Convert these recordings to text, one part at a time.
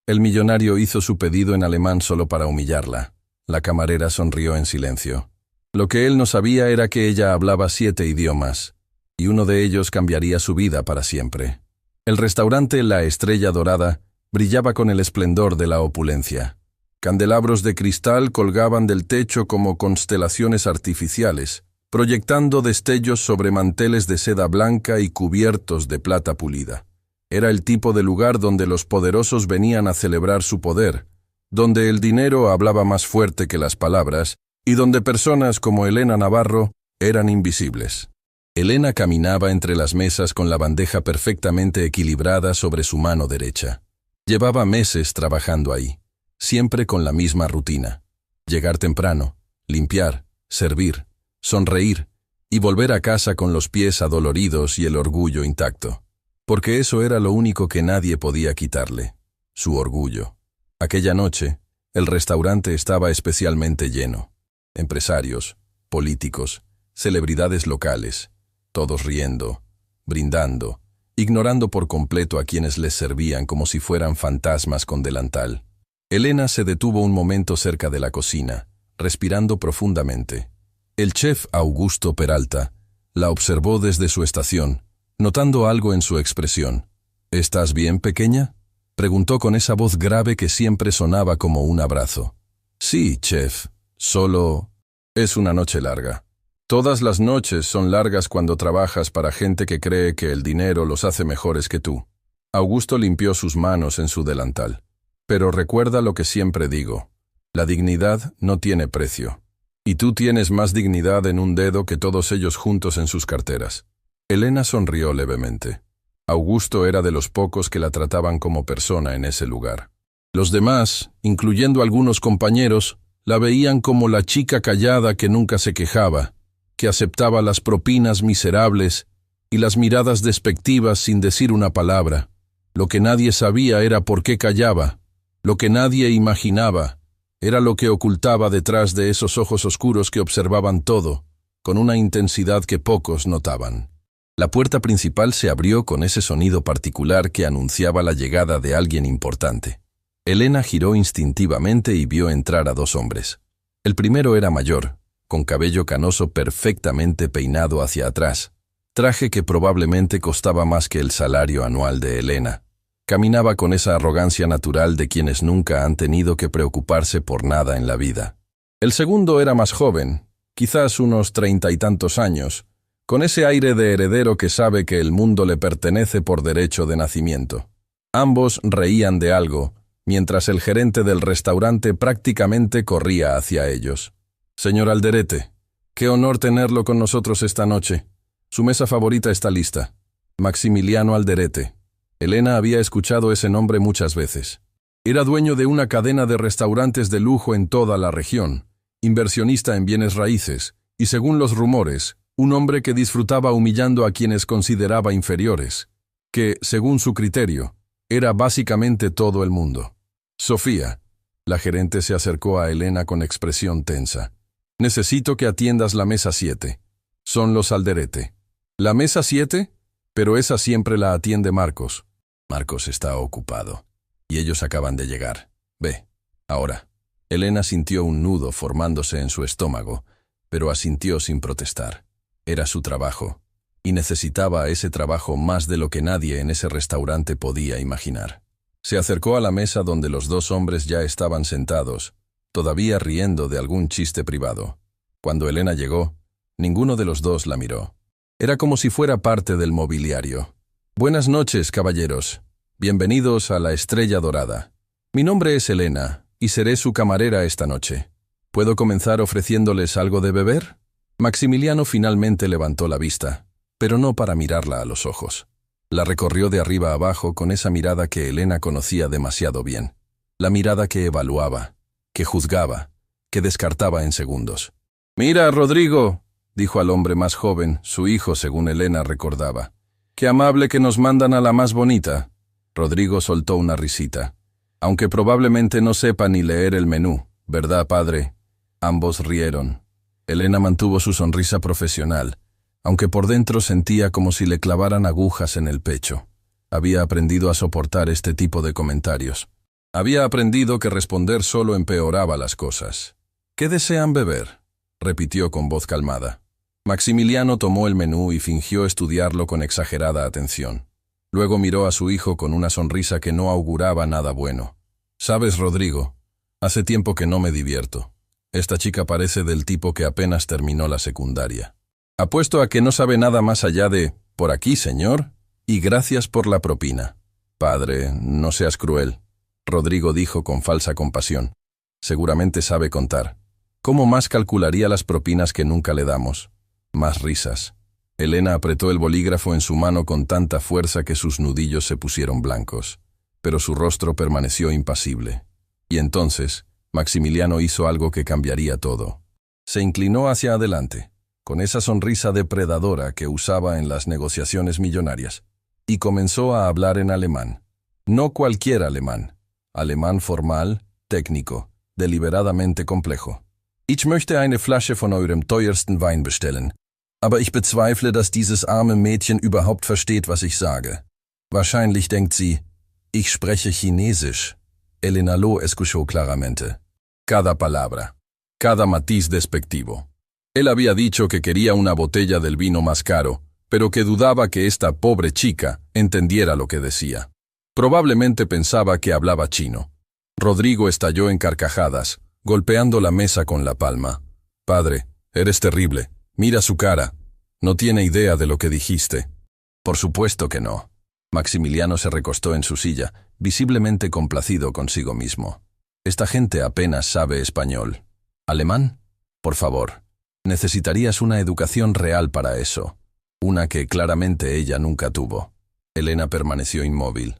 El millonario hizo su pedido en alemán solo para humillarla. La camarera sonrió en silencio. Lo que él no sabía era que ella hablaba 7 idiomas, y uno de ellos cambiaría su vida para siempre. El restaurante La Estrella Dorada brillaba con el esplendor de la opulencia. Candelabros de cristal colgaban del techo como constelaciones artificiales, proyectando destellos sobre manteles de seda blanca y cubiertos de plata pulida. Era el tipo de lugar donde los poderosos venían a celebrar su poder, donde el dinero hablaba más fuerte que las palabras y donde personas como Elena Navarro eran invisibles. Elena caminaba entre las mesas con la bandeja perfectamente equilibrada sobre su mano derecha. Llevaba meses trabajando ahí, siempre con la misma rutina: llegar temprano, limpiar, servir, sonreír y volver a casa con los pies adoloridos y el orgullo intacto. Porque eso era lo único que nadie podía quitarle: su orgullo. Aquella noche, el restaurante estaba especialmente lleno. Empresarios, políticos, celebridades locales, todos riendo, brindando, ignorando por completo a quienes les servían como si fueran fantasmas con delantal. Elena se detuvo un momento cerca de la cocina, respirando profundamente. El chef Augusto Peralta la observó desde su estación, notando algo en su expresión. «¿Estás bien, pequeña?», preguntó con esa voz grave que siempre sonaba como un abrazo. «Sí, chef, solo es una noche larga». «Todas las noches son largas cuando trabajas para gente que cree que el dinero los hace mejores que tú». Augusto limpió sus manos en su delantal. «Pero recuerda lo que siempre digo: la dignidad no tiene precio. Y tú tienes más dignidad en un dedo que todos ellos juntos en sus carteras». Elena sonrió levemente. Augusto era de los pocos que la trataban como persona en ese lugar. Los demás, incluyendo algunos compañeros, la veían como la chica callada que nunca se quejaba, que aceptaba las propinas miserables y las miradas despectivas sin decir una palabra. Lo que nadie sabía era por qué callaba. Lo que nadie imaginaba era lo que ocultaba detrás de esos ojos oscuros que observaban todo, con una intensidad que pocos notaban. La puerta principal se abrió con ese sonido particular que anunciaba la llegada de alguien importante. Elena giró instintivamente y vio entrar a 2 hombres. El primero era mayor, con cabello canoso perfectamente peinado hacia atrás, traje que probablemente costaba más que el salario anual de Elena. Caminaba con esa arrogancia natural de quienes nunca han tenido que preocuparse por nada en la vida. El segundo era más joven, quizás unos 30 y tantos años, con ese aire de heredero que sabe que el mundo le pertenece por derecho de nacimiento. Ambos reían de algo, mientras el gerente del restaurante prácticamente corría hacia ellos. «Señor Alderete, qué honor tenerlo con nosotros esta noche. Su mesa favorita está lista. Maximiliano Alderete». Elena había escuchado ese nombre muchas veces. Era dueño de una cadena de restaurantes de lujo en toda la región, inversionista en bienes raíces, y según los rumores, un hombre que disfrutaba humillando a quienes consideraba inferiores, que, según su criterio, era básicamente todo el mundo. «Sofía», la gerente se acercó a Elena con expresión tensa. «Necesito que atiendas la mesa 7. Son los Alderete». «¿La mesa 7? Pero esa siempre la atiende Marcos». «Marcos está ocupado. Y ellos acaban de llegar. Ve, ahora». Elena sintió un nudo formándose en su estómago, pero asintió sin protestar. Era su trabajo, y necesitaba ese trabajo más de lo que nadie en ese restaurante podía imaginar. Se acercó a la mesa donde los 2 hombres ya estaban sentados, todavía riendo de algún chiste privado. Cuando Elena llegó, ninguno de los 2 la miró. Era como si fuera parte del mobiliario. «Buenas noches, caballeros. Bienvenidos a La Estrella Dorada. Mi nombre es Elena, y seré su camarera esta noche. ¿Puedo comenzar ofreciéndoles algo de beber?» Maximiliano finalmente levantó la vista, pero no para mirarla a los ojos. La recorrió de arriba abajo con esa mirada que Elena conocía demasiado bien. La mirada que evaluaba, que juzgaba, que descartaba en segundos. «Mira, Rodrigo», dijo al hombre más joven, su hijo según Elena recordaba. «Qué amable que nos mandan a la más bonita». Rodrigo soltó una risita. «Aunque probablemente no sepa ni leer el menú, ¿verdad, padre?» Ambos rieron. Elena mantuvo su sonrisa profesional, aunque por dentro sentía como si le clavaran agujas en el pecho. Había aprendido a soportar este tipo de comentarios. Había aprendido que responder solo empeoraba las cosas. ¿Qué desean beber?, repitió con voz calmada. Maximiliano tomó el menú y fingió estudiarlo con exagerada atención. Luego miró a su hijo con una sonrisa que no auguraba nada bueno. «Sabes, Rodrigo, hace tiempo que no me divierto. Esta chica parece del tipo que apenas terminó la secundaria. Apuesto a que no sabe nada más allá de «por aquí, señor», y gracias por la propina». «Padre, no seas cruel», Rodrigo dijo con falsa compasión. «Seguramente sabe contar. ¿Cómo más calcularía las propinas que nunca le damos?» Más risas. Elena apretó el bolígrafo en su mano con tanta fuerza que sus nudillos se pusieron blancos, pero su rostro permaneció impasible. Y entonces, Maximiliano hizo algo que cambiaría todo. Se inclinó hacia adelante, con esa sonrisa depredadora que usaba en las negociaciones millonarias, y comenzó a hablar en alemán. No cualquier alemán. Alemán formal, técnico, deliberadamente complejo. Ich möchte eine Flasche von eurem teuersten Wein bestellen. Aber ich bezweifle, dass dieses arme Mädchen überhaupt versteht, was ich sage. Wahrscheinlich denkt sie, ich spreche Chinesisch. Elena lo escuchó claramente. Cada palabra, cada matiz despectivo. Él había dicho que quería una botella del vino más caro, pero que dudaba que esta pobre chica entendiera lo que decía. Probablemente pensaba que hablaba chino. Rodrigo estalló en carcajadas, golpeando la mesa con la palma. «Padre, eres terrible. Mira su cara. No tiene idea de lo que dijiste». «Por supuesto que no». Maximiliano se recostó en su silla, visiblemente complacido consigo mismo. «Esta gente apenas sabe español. ¿Alemán? Por favor. Necesitarías una educación real para eso. Una que claramente ella nunca tuvo». Elena permaneció inmóvil.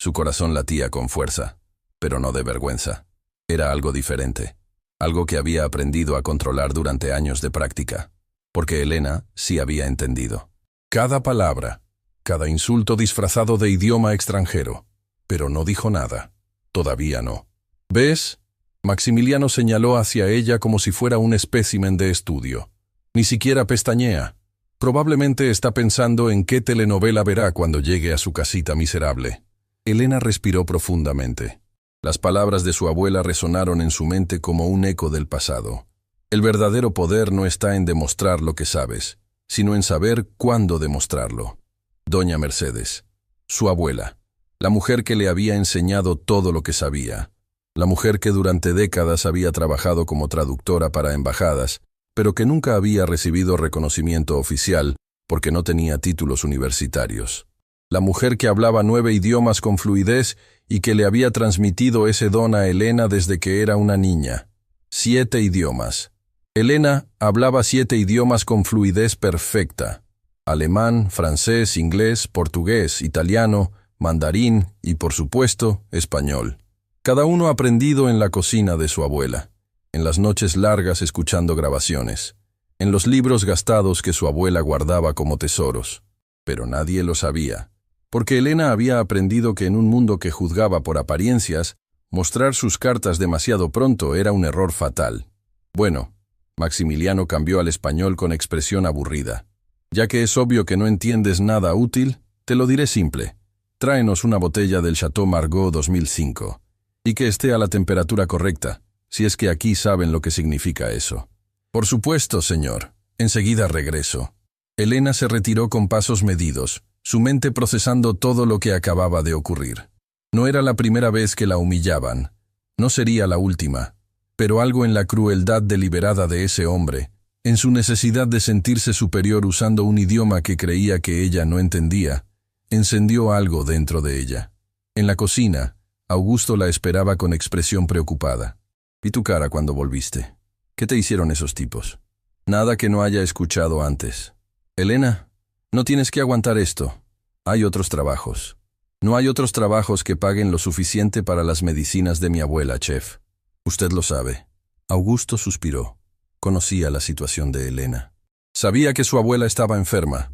Su corazón latía con fuerza, pero no de vergüenza. Era algo diferente, algo que había aprendido a controlar durante años de práctica, porque Elena sí había entendido. Cada palabra, cada insulto disfrazado de idioma extranjero, pero no dijo nada. Todavía no. ¿Ves? Maximiliano señaló hacia ella como si fuera un espécimen de estudio. Ni siquiera pestañea. Probablemente está pensando en qué telenovela verá cuando llegue a su casita miserable. Elena respiró profundamente. Las palabras de su abuela resonaron en su mente como un eco del pasado. El verdadero poder no está en demostrar lo que sabes, sino en saber cuándo demostrarlo. Doña Mercedes, su abuela, la mujer que le había enseñado todo lo que sabía, la mujer que durante décadas había trabajado como traductora para embajadas, pero que nunca había recibido reconocimiento oficial porque no tenía títulos universitarios. La mujer que hablaba 9 idiomas con fluidez y que le había transmitido ese don a Elena desde que era una niña. 7 idiomas. Elena hablaba 7 idiomas con fluidez perfecta. Alemán, francés, inglés, portugués, italiano, mandarín y, por supuesto, español. Cada uno aprendido en la cocina de su abuela, en las noches largas escuchando grabaciones, en los libros gastados que su abuela guardaba como tesoros. Pero nadie lo sabía, porque Elena había aprendido que en un mundo que juzgaba por apariencias, mostrar sus cartas demasiado pronto era un error fatal. Bueno, Maximiliano cambió al español con expresión aburrida. Ya que es obvio que no entiendes nada útil, te lo diré simple. Tráenos una botella del Chateau Margaux 2005. Y que esté a la temperatura correcta, si es que aquí saben lo que significa eso. Por supuesto, señor. Enseguida regreso. Elena se retiró con pasos medidos, su mente procesando todo lo que acababa de ocurrir. No era la primera vez que la humillaban. No sería la última. Pero algo en la crueldad deliberada de ese hombre, en su necesidad de sentirse superior usando un idioma que creía que ella no entendía, encendió algo dentro de ella. En la cocina, Augusto la esperaba con expresión preocupada. «¿Vi tu cara cuando volviste? ¿Qué te hicieron esos tipos?» «Nada que no haya escuchado antes». «Elena, no tienes que aguantar esto. Hay otros trabajos. No hay otros trabajos que paguen lo suficiente para las medicinas de mi abuela, chef. Usted lo sabe». Augusto suspiró. Conocía la situación de Elena. Sabía que su abuela estaba enferma,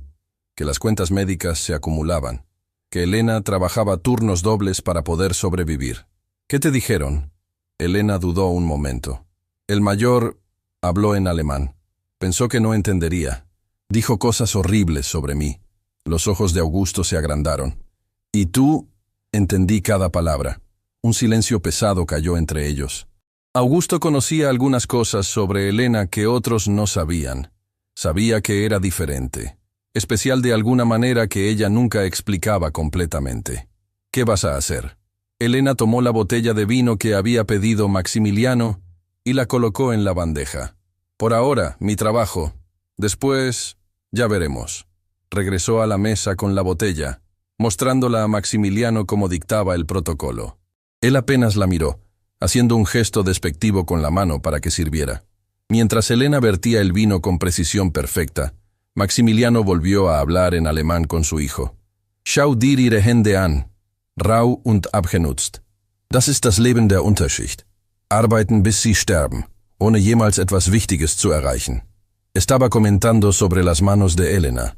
que las cuentas médicas se acumulaban, que Elena trabajaba turnos dobles para poder sobrevivir. «¿Qué te dijeron?» Elena dudó un momento. El mayor habló en alemán. Pensó que no entendería. Dijo cosas horribles sobre mí. Los ojos de Augusto se agrandaron. «¿Y tú?» Entendí cada palabra. Un silencio pesado cayó entre ellos. Augusto conocía algunas cosas sobre Elena que otros no sabían. Sabía que era diferente, especial de alguna manera que ella nunca explicaba completamente. ¿Qué vas a hacer? Elena tomó la botella de vino que había pedido Maximiliano y la colocó en la bandeja. Por ahora, mi trabajo. Después, ya veremos. Regresó a la mesa con la botella, mostrándola a Maximiliano como dictaba el protocolo. Él apenas la miró, haciendo un gesto despectivo con la mano para que sirviera. Mientras Elena vertía el vino con precisión perfecta, Maximiliano volvió a hablar en alemán con su hijo. Schau dir ihre Hände an, rau und abgenutzt. Das ist das Leben der Unterschicht. Arbeiten bis sie sterben, ohne jemals etwas Wichtiges zu erreichen. Estaba comentando sobre las manos de Elena,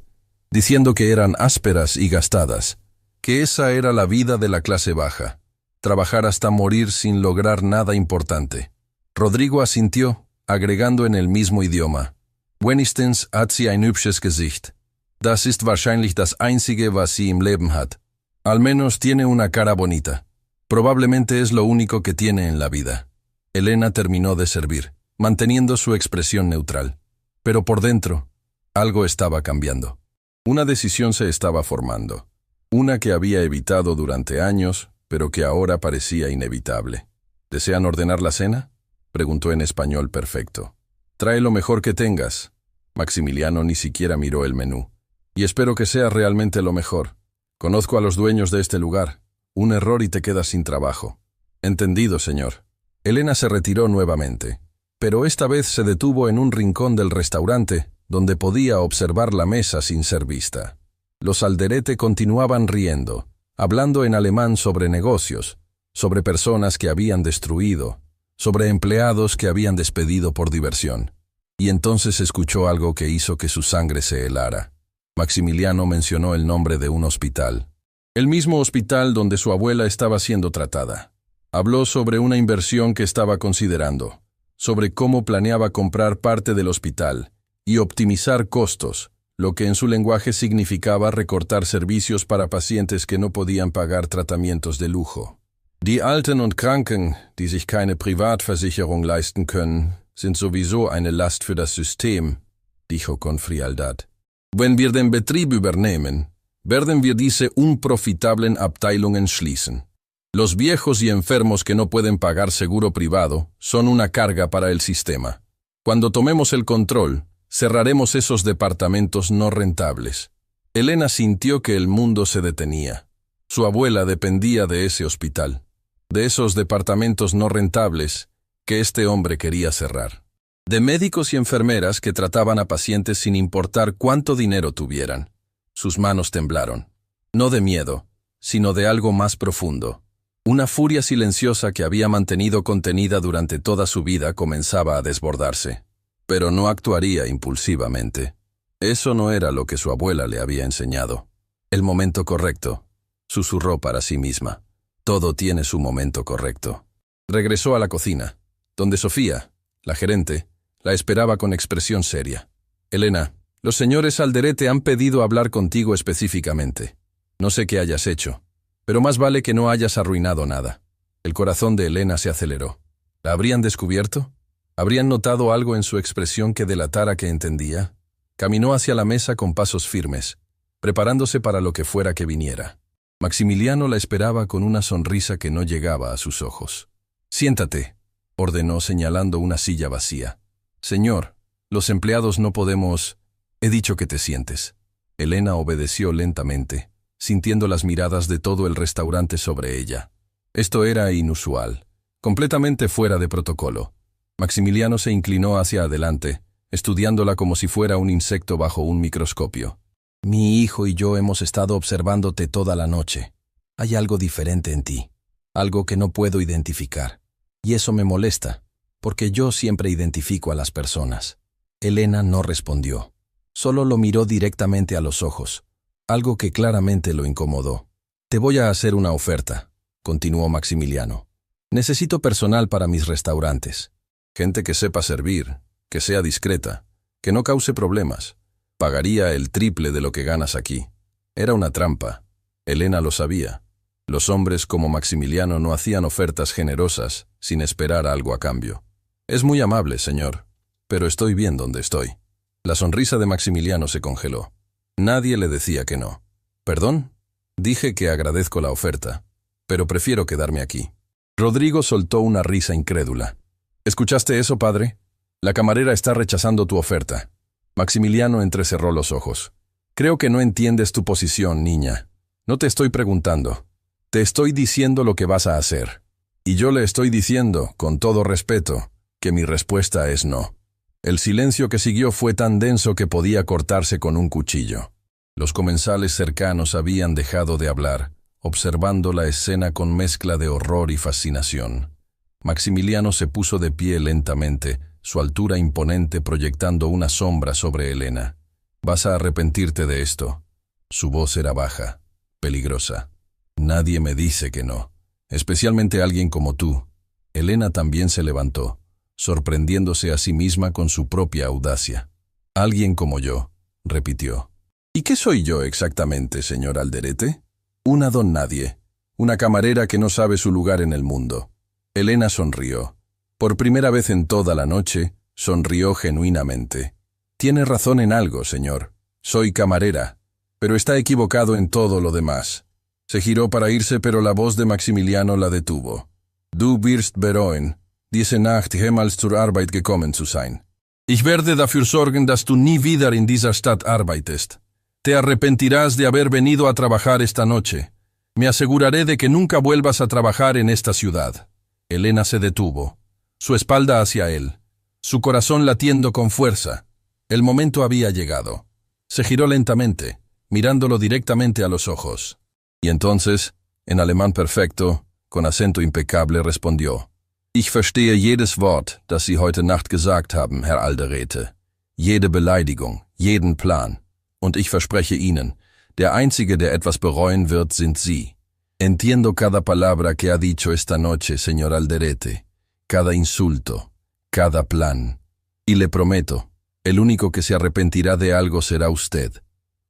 diciendo que eran ásperas y gastadas, que esa era la vida de la clase baja. Trabajar hasta morir sin lograr nada importante. Rodrigo asintió, agregando en el mismo idioma. Wenigstens hat sie ein hübsches Gesicht. Das ist wahrscheinlich das Einzige, was sie im Leben hat. Al menos tiene una cara bonita. Probablemente es lo único que tiene en la vida. Elena terminó de servir, manteniendo su expresión neutral. Pero por dentro, algo estaba cambiando. Una decisión se estaba formando. Una que había evitado durante años, pero que ahora parecía inevitable. ¿Desean ordenar la cena?, preguntó en español perfecto. Trae lo mejor que tengas. Maximiliano ni siquiera miró el menú. Y espero que sea realmente lo mejor. Conozco a los dueños de este lugar. Un error y te quedas sin trabajo. Entendido, señor. Elena se retiró nuevamente, pero esta vez se detuvo en un rincón del restaurante, donde podía observar la mesa sin ser vista. Los Alderete continuaban riendo, hablando en alemán sobre negocios, sobre personas que habían destruido, sobre empleados que habían despedido por diversión. Y entonces escuchó algo que hizo que su sangre se helara. Maximiliano mencionó el nombre de un hospital. El mismo hospital donde su abuela estaba siendo tratada. Habló sobre una inversión que estaba considerando, sobre cómo planeaba comprar parte del hospital y optimizar costos, lo que en su lenguaje significaba recortar servicios para pacientes que no podían pagar tratamientos de lujo. Die Alten und Kranken, die sich keine Privatversicherung leisten können, sind sowieso eine Last für das System, dijo con frialdad. Wenn wir den Betrieb übernehmen, werden wir diese unprofitablen Abteilungen schließen. Los viejos y enfermos que no pueden pagar seguro privado son una carga para el sistema. Cuando tomemos el control, cerraremos esos departamentos no rentables. Elena sintió que el mundo se detenía. Su abuela dependía de ese hospital, de esos departamentos no rentables que este hombre quería cerrar. De médicos y enfermeras que trataban a pacientes sin importar cuánto dinero tuvieran. Sus manos temblaron. No de miedo, sino de algo más profundo. Una furia silenciosa que había mantenido contenida durante toda su vida comenzaba a desbordarse. Pero no actuaría impulsivamente. Eso no era lo que su abuela le había enseñado. El momento correcto, susurró para sí misma. Todo tiene su momento correcto. Regresó a la cocina, donde Sofía, la gerente, la esperaba con expresión seria. Elena, los señores Alderete han pedido hablar contigo específicamente. No sé qué hayas hecho, pero más vale que no hayas arruinado nada. El corazón de Elena se aceleró. ¿La habrían descubierto? ¿Habrían notado algo en su expresión que delatara que entendía? Caminó hacia la mesa con pasos firmes, preparándose para lo que fuera que viniera. Maximiliano la esperaba con una sonrisa que no llegaba a sus ojos. «Siéntate», ordenó señalando una silla vacía. «Señor, los empleados no podemos...» «He dicho que te sientes». Elena obedeció lentamente, sintiendo las miradas de todo el restaurante sobre ella. Esto era inusual, completamente fuera de protocolo. Maximiliano se inclinó hacia adelante, estudiándola como si fuera un insecto bajo un microscopio. «Mi hijo y yo hemos estado observándote toda la noche. Hay algo diferente en ti, algo que no puedo identificar. Y eso me molesta, porque yo siempre identifico a las personas». Elena no respondió. Solo lo miró directamente a los ojos, algo que claramente lo incomodó. «Te voy a hacer una oferta», continuó Maximiliano. «Necesito personal para mis restaurantes. Gente que sepa servir, que sea discreta, que no cause problemas. Pagaría el triple de lo que ganas aquí». Era una trampa. Elena lo sabía. Los hombres como Maximiliano no hacían ofertas generosas sin esperar algo a cambio. Es muy amable, señor, pero estoy bien donde estoy. La sonrisa de Maximiliano se congeló. Nadie le decía que no. ¿Perdón? Dije que agradezco la oferta, pero prefiero quedarme aquí. Rodrigo soltó una risa incrédula. ¿Escuchaste eso, padre? La camarera está rechazando tu oferta. Maximiliano entrecerró los ojos. Creo que no entiendes tu posición, niña. No te estoy preguntando. Te estoy diciendo lo que vas a hacer. Y yo le estoy diciendo, con todo respeto, que mi respuesta es no. El silencio que siguió fue tan denso que podía cortarse con un cuchillo. Los comensales cercanos habían dejado de hablar, observando la escena con mezcla de horror y fascinación. Maximiliano se puso de pie lentamente, su altura imponente proyectando una sombra sobre Elena. «Vas a arrepentirte de esto». Su voz era baja, peligrosa. «Nadie me dice que no, especialmente alguien como tú». Elena también se levantó, sorprendiéndose a sí misma con su propia audacia. «Alguien como yo», repitió. «¿Y qué soy yo exactamente, señor Alderete?» «Una don nadie, una camarera que no sabe su lugar en el mundo». Elena sonrió. Por primera vez en toda la noche, sonrió genuinamente. «Tiene razón en algo, señor. Soy camarera, pero está equivocado en todo lo demás». Se giró para irse, pero la voz de Maximiliano la detuvo. «Du wirst bereuen, diese Nacht jemals zur Arbeit gekommen zu sein. Ich werde dafür sorgen, dass du nie wieder in dieser Stadt arbeitest. Te arrepentirás de haber venido a trabajar esta noche. Me aseguraré de que nunca vuelvas a trabajar en esta ciudad». Elena se detuvo, su espalda hacia él, su corazón latiendo con fuerza. El momento había llegado. Se giró lentamente, mirándolo directamente a los ojos. Y entonces, en alemán perfecto, con acento impecable, respondió: «Ich verstehe jedes Wort, das Sie heute Nacht gesagt haben, Herr Alderete. Jede Beleidigung, jeden Plan. Und ich verspreche Ihnen, der Einzige, der etwas bereuen wird, sind Sie. Entiendo cada palabra que ha dicho esta noche, señor Alderete, cada insulto, cada plan. Y le prometo, el único que se arrepentirá de algo será usted».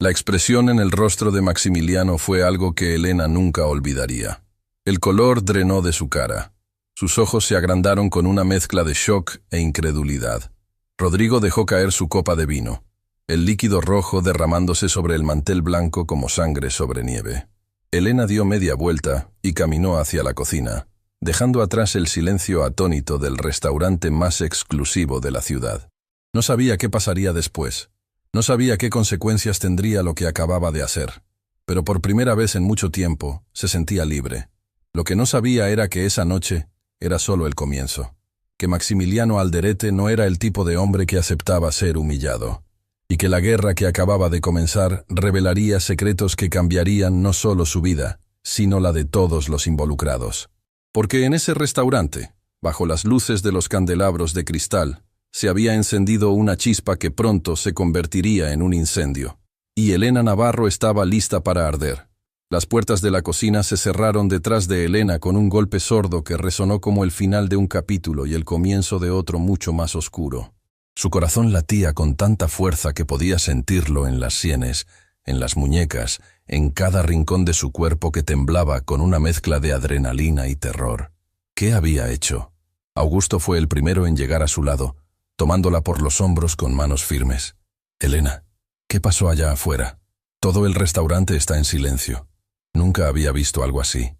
La expresión en el rostro de Maximiliano fue algo que Elena nunca olvidaría. El color drenó de su cara. Sus ojos se agrandaron con una mezcla de shock e incredulidad. Rodrigo dejó caer su copa de vino, el líquido rojo derramándose sobre el mantel blanco como sangre sobre nieve. Elena dio media vuelta y caminó hacia la cocina, dejando atrás el silencio atónito del restaurante más exclusivo de la ciudad. No sabía qué pasaría después. No sabía qué consecuencias tendría lo que acababa de hacer. Pero por primera vez en mucho tiempo se sentía libre. Lo que no sabía era que esa noche era solo el comienzo. Que Maximiliano Alderete no era el tipo de hombre que aceptaba ser humillado. Y que la guerra que acababa de comenzar revelaría secretos que cambiarían no solo su vida, sino la de todos los involucrados. Porque en ese restaurante, bajo las luces de los candelabros de cristal, se había encendido una chispa que pronto se convertiría en un incendio. Y Elena Navarro estaba lista para arder. Las puertas de la cocina se cerraron detrás de Elena con un golpe sordo que resonó como el final de un capítulo y el comienzo de otro mucho más oscuro. Su corazón latía con tanta fuerza que podía sentirlo en las sienes, en las muñecas, en cada rincón de su cuerpo que temblaba con una mezcla de adrenalina y terror. ¿Qué había hecho? Augusto fue el primero en llegar a su lado, tomándola por los hombros con manos firmes. «Elena, ¿qué pasó allá afuera? Todo el restaurante está en silencio. Nunca había visto algo así».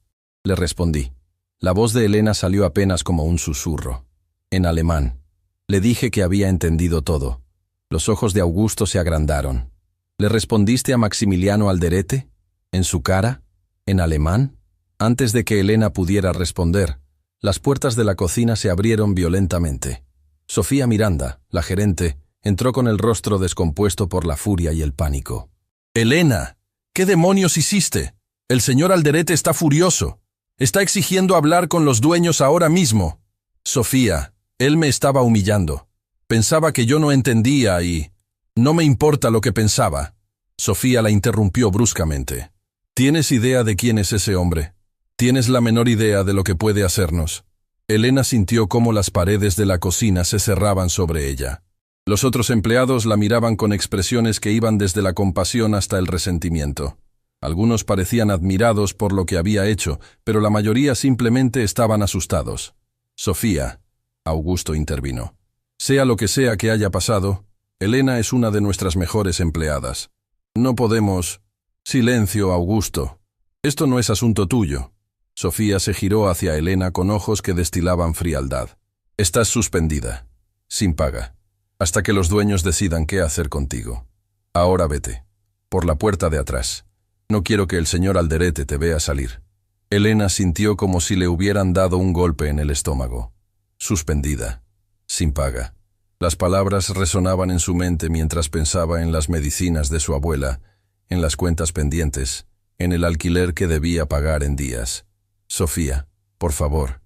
Le respondí. La voz de Elena salió apenas como un susurro. En alemán. Le dije que había entendido todo. Los ojos de Augusto se agrandaron. «¿Le respondiste a Maximiliano Alderete? ¿En su cara? ¿En alemán?» Antes de que Elena pudiera responder, las puertas de la cocina se abrieron violentamente. Sofía Miranda, la gerente, entró con el rostro descompuesto por la furia y el pánico. «Elena, ¿qué demonios hiciste? El señor Alderete está furioso. Está exigiendo hablar con los dueños ahora mismo». «Sofía, él me estaba humillando. Pensaba que yo no entendía y... no me importa lo que pensaba». Sofía la interrumpió bruscamente. «¿Tienes idea de quién es ese hombre? ¿Tienes la menor idea de lo que puede hacernos?» Elena sintió cómo las paredes de la cocina se cerraban sobre ella. Los otros empleados la miraban con expresiones que iban desde la compasión hasta el resentimiento. Algunos parecían admirados por lo que había hecho, pero la mayoría simplemente estaban asustados. Sofía, Augusto intervino. Sea lo que sea que haya pasado, Elena es una de nuestras mejores empleadas. No podemos... Silencio, Augusto. Esto no es asunto tuyo. Sofía se giró hacia Elena con ojos que destilaban frialdad. Estás suspendida, sin paga, hasta que los dueños decidan qué hacer contigo. Ahora vete, por la puerta de atrás. No quiero que el señor Alderete te vea salir. Elena sintió como si le hubieran dado un golpe en el estómago. Suspendida, sin paga. Las palabras resonaban en su mente mientras pensaba en las medicinas de su abuela, en las cuentas pendientes, en el alquiler que debía pagar en días. Sofía, por favor,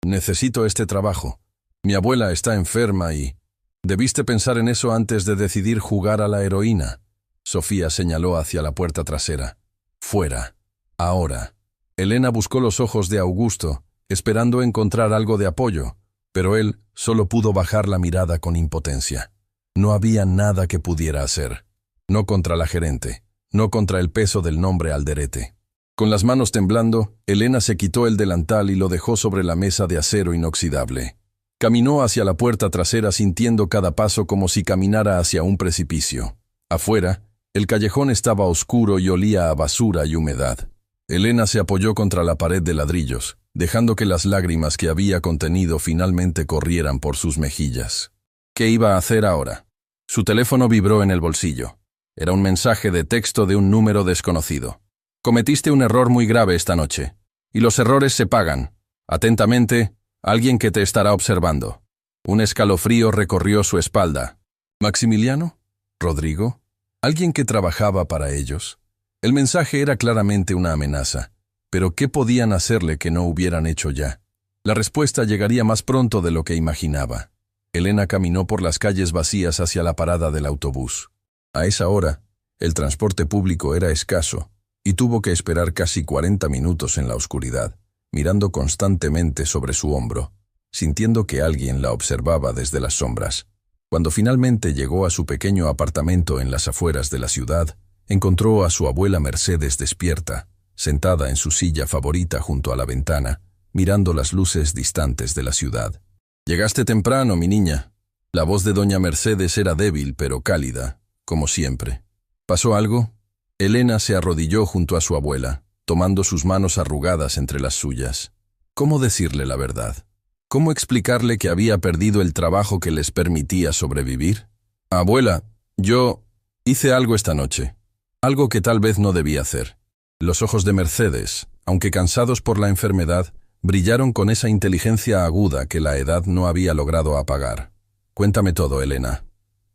necesito este trabajo. Mi abuela está enferma y... Debiste pensar en eso antes de decidir jugar a la heroína. Sofía señaló hacia la puerta trasera. Fuera. Ahora. Elena buscó los ojos de Augusto, esperando encontrar algo de apoyo, pero él solo pudo bajar la mirada con impotencia. No había nada que pudiera hacer. No contra la gerente, no contra el peso del nombre Alderete. Con las manos temblando, Elena se quitó el delantal y lo dejó sobre la mesa de acero inoxidable. Caminó hacia la puerta trasera sintiendo cada paso como si caminara hacia un precipicio. Afuera, el callejón estaba oscuro y olía a basura y humedad. Elena se apoyó contra la pared de ladrillos, dejando que las lágrimas que había contenido finalmente corrieran por sus mejillas. ¿Qué iba a hacer ahora? Su teléfono vibró en el bolsillo. Era un mensaje de texto de un número desconocido. Cometiste un error muy grave esta noche, y los errores se pagan. Atentamente, alguien que te estará observando. Un escalofrío recorrió su espalda. ¿Maximiliano? ¿Rodrigo? ¿Alguien que trabajaba para ellos? El mensaje era claramente una amenaza, pero ¿qué podían hacerle que no hubieran hecho ya? La respuesta llegaría más pronto de lo que imaginaba. Elena caminó por las calles vacías hacia la parada del autobús. A esa hora, el transporte público era escaso, y tuvo que esperar casi 40 minutos en la oscuridad, mirando constantemente sobre su hombro, sintiendo que alguien la observaba desde las sombras. Cuando finalmente llegó a su pequeño apartamento en las afueras de la ciudad, encontró a su abuela Mercedes despierta, sentada en su silla favorita junto a la ventana, mirando las luces distantes de la ciudad. «Llegaste temprano, mi niña». La voz de doña Mercedes era débil pero cálida, como siempre. ¿Pasó algo? Elena se arrodilló junto a su abuela, tomando sus manos arrugadas entre las suyas. ¿Cómo decirle la verdad? ¿Cómo explicarle que había perdido el trabajo que les permitía sobrevivir? «Abuela, yo hice algo esta noche. Algo que tal vez no debía hacer». Los ojos de Mercedes, aunque cansados por la enfermedad, brillaron con esa inteligencia aguda que la edad no había logrado apagar. «Cuéntame todo, Elena»,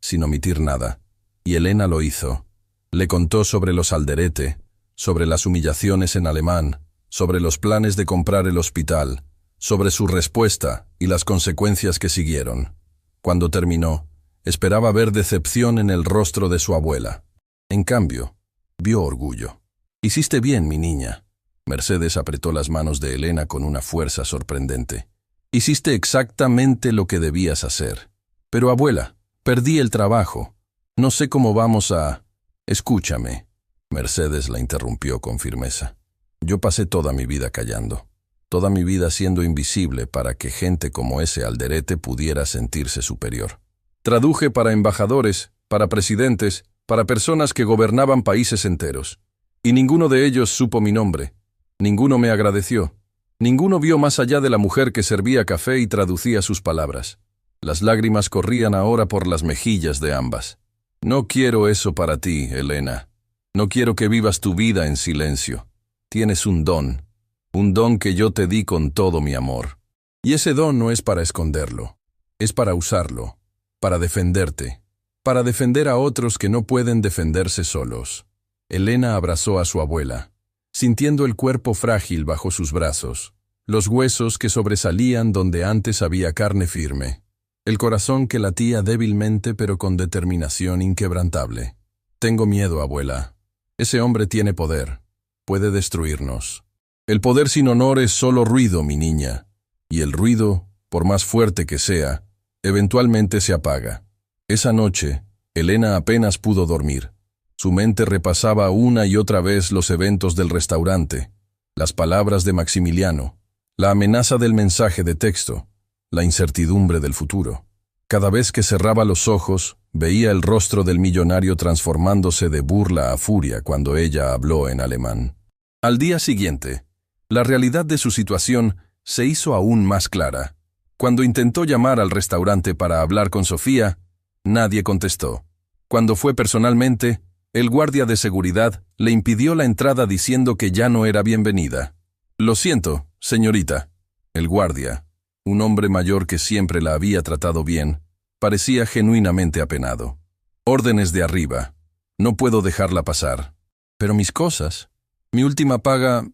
sin omitir nada. Y Elena lo hizo. Le contó sobre los Alderete, sobre las humillaciones en alemán, sobre los planes de comprar el hospital, sobre su respuesta y las consecuencias que siguieron. Cuando terminó, esperaba ver decepción en el rostro de su abuela. En cambio, vio orgullo. «Hiciste bien, mi niña». Mercedes apretó las manos de Elena con una fuerza sorprendente. «Hiciste exactamente lo que debías hacer». «Pero, abuela, perdí el trabajo. No sé cómo vamos a...» «Escúchame». Mercedes la interrumpió con firmeza. «Yo pasé toda mi vida callando. Toda mi vida siendo invisible para que gente como ese Alderete pudiera sentirse superior. Traduje para embajadores, para presidentes, para personas que gobernaban países enteros. Y ninguno de ellos supo mi nombre. Ninguno me agradeció. Ninguno vio más allá de la mujer que servía café y traducía sus palabras. Las lágrimas corrían ahora por las mejillas de ambas. No quiero eso para ti, Elena. No quiero que vivas tu vida en silencio. Tienes un don que yo te di con todo mi amor. Y ese don no es para esconderlo, es para usarlo, para defenderte, para defender a otros que no pueden defenderse solos». Elena abrazó a su abuela, sintiendo el cuerpo frágil bajo sus brazos, los huesos que sobresalían donde antes había carne firme, el corazón que latía débilmente pero con determinación inquebrantable. «Tengo miedo, abuela. Ese hombre tiene poder. Puede destruirnos. El poder sin honor es solo ruido, mi niña. Y el ruido, por más fuerte que sea, eventualmente se apaga». Esa noche, Elena apenas pudo dormir. Su mente repasaba una y otra vez los eventos del restaurante, las palabras de Maximiliano, la amenaza del mensaje de texto, la incertidumbre del futuro. Cada vez que cerraba los ojos, veía el rostro del millonario transformándose de burla a furia cuando ella habló en alemán. Al día siguiente, la realidad de su situación se hizo aún más clara. Cuando intentó llamar al restaurante para hablar con Sofía, nadie contestó. Cuando fue personalmente, el guardia de seguridad le impidió la entrada diciendo que ya no era bienvenida. «Lo siento, señorita». El guardia, un hombre mayor que siempre la había tratado bien, parecía genuinamente apenado. «Órdenes de arriba. No puedo dejarla pasar». «Pero mis cosas. Mi última paga.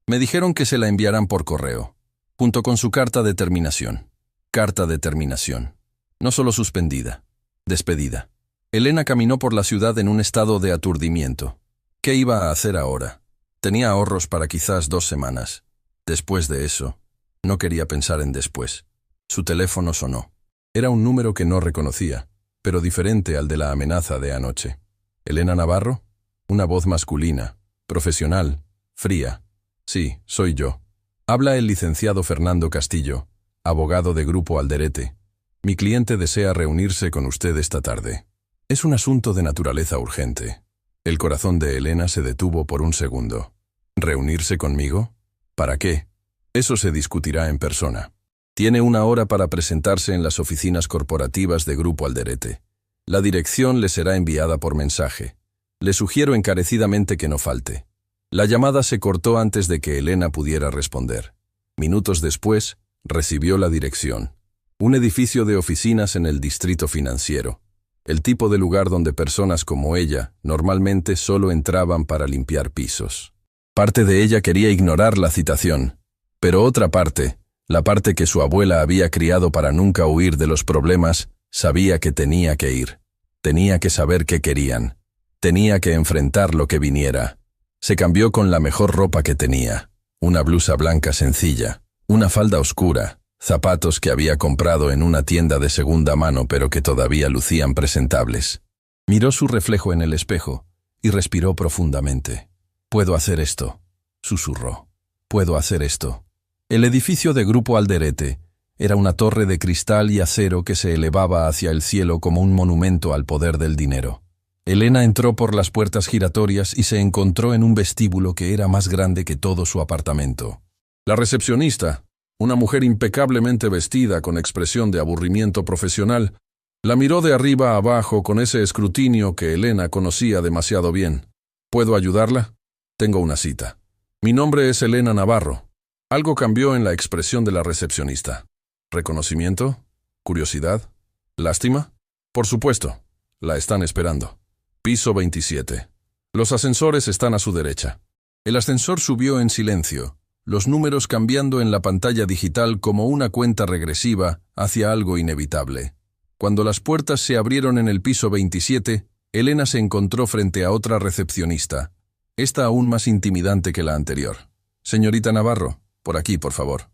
Me dijeron que se la enviarán por correo, junto con su carta de terminación». Carta de terminación. No solo suspendida, despedida. Elena caminó por la ciudad en un estado de aturdimiento. ¿Qué iba a hacer ahora? Tenía ahorros para quizás 2 semanas. Después de eso, no quería pensar en después. Su teléfono sonó. Era un número que no reconocía, pero diferente al de la amenaza de anoche. ¿Elena Navarro? Una voz masculina, profesional, fría. Sí, soy yo. Habla el licenciado Fernando Castillo, abogado de Grupo Alderete. Mi cliente desea reunirse con usted esta tarde. Es un asunto de naturaleza urgente. El corazón de Elena se detuvo por un segundo. ¿Reunirse conmigo? ¿Para qué? Eso se discutirá en persona. Tiene 1 hora para presentarse en las oficinas corporativas de Grupo Alderete. La dirección le será enviada por mensaje. Le sugiero encarecidamente que no falte. La llamada se cortó antes de que Elena pudiera responder. Minutos después, recibió la dirección. Un edificio de oficinas en el distrito financiero. El tipo de lugar donde personas como ella normalmente solo entraban para limpiar pisos. Parte de ella quería ignorar la citación, pero otra parte, la parte que su abuela había criado para nunca huir de los problemas, sabía que tenía que ir. Tenía que saber qué querían. Tenía que enfrentar lo que viniera. Se cambió con la mejor ropa que tenía, una blusa blanca sencilla, una falda oscura, zapatos que había comprado en una tienda de segunda mano pero que todavía lucían presentables. Miró su reflejo en el espejo y respiró profundamente. «Puedo hacer esto», susurró. «Puedo hacer esto». El edificio de Grupo Alderete era una torre de cristal y acero que se elevaba hacia el cielo como un monumento al poder del dinero. Elena entró por las puertas giratorias y se encontró en un vestíbulo que era más grande que todo su apartamento. La recepcionista, una mujer impecablemente vestida con expresión de aburrimiento profesional, la miró de arriba a abajo con ese escrutinio que Elena conocía demasiado bien. «¿Puedo ayudarla? Tengo una cita». «Mi nombre es Elena Navarro». Algo cambió en la expresión de la recepcionista. ¿Reconocimiento? ¿Curiosidad? ¿Lástima? Por supuesto. La están esperando. Piso 27. Los ascensores están a su derecha. El ascensor subió en silencio, los números cambiando en la pantalla digital como una cuenta regresiva hacia algo inevitable. Cuando las puertas se abrieron en el piso 27, Elena se encontró frente a otra recepcionista, esta aún más intimidante que la anterior. «Señorita Navarro, por aquí, por favor».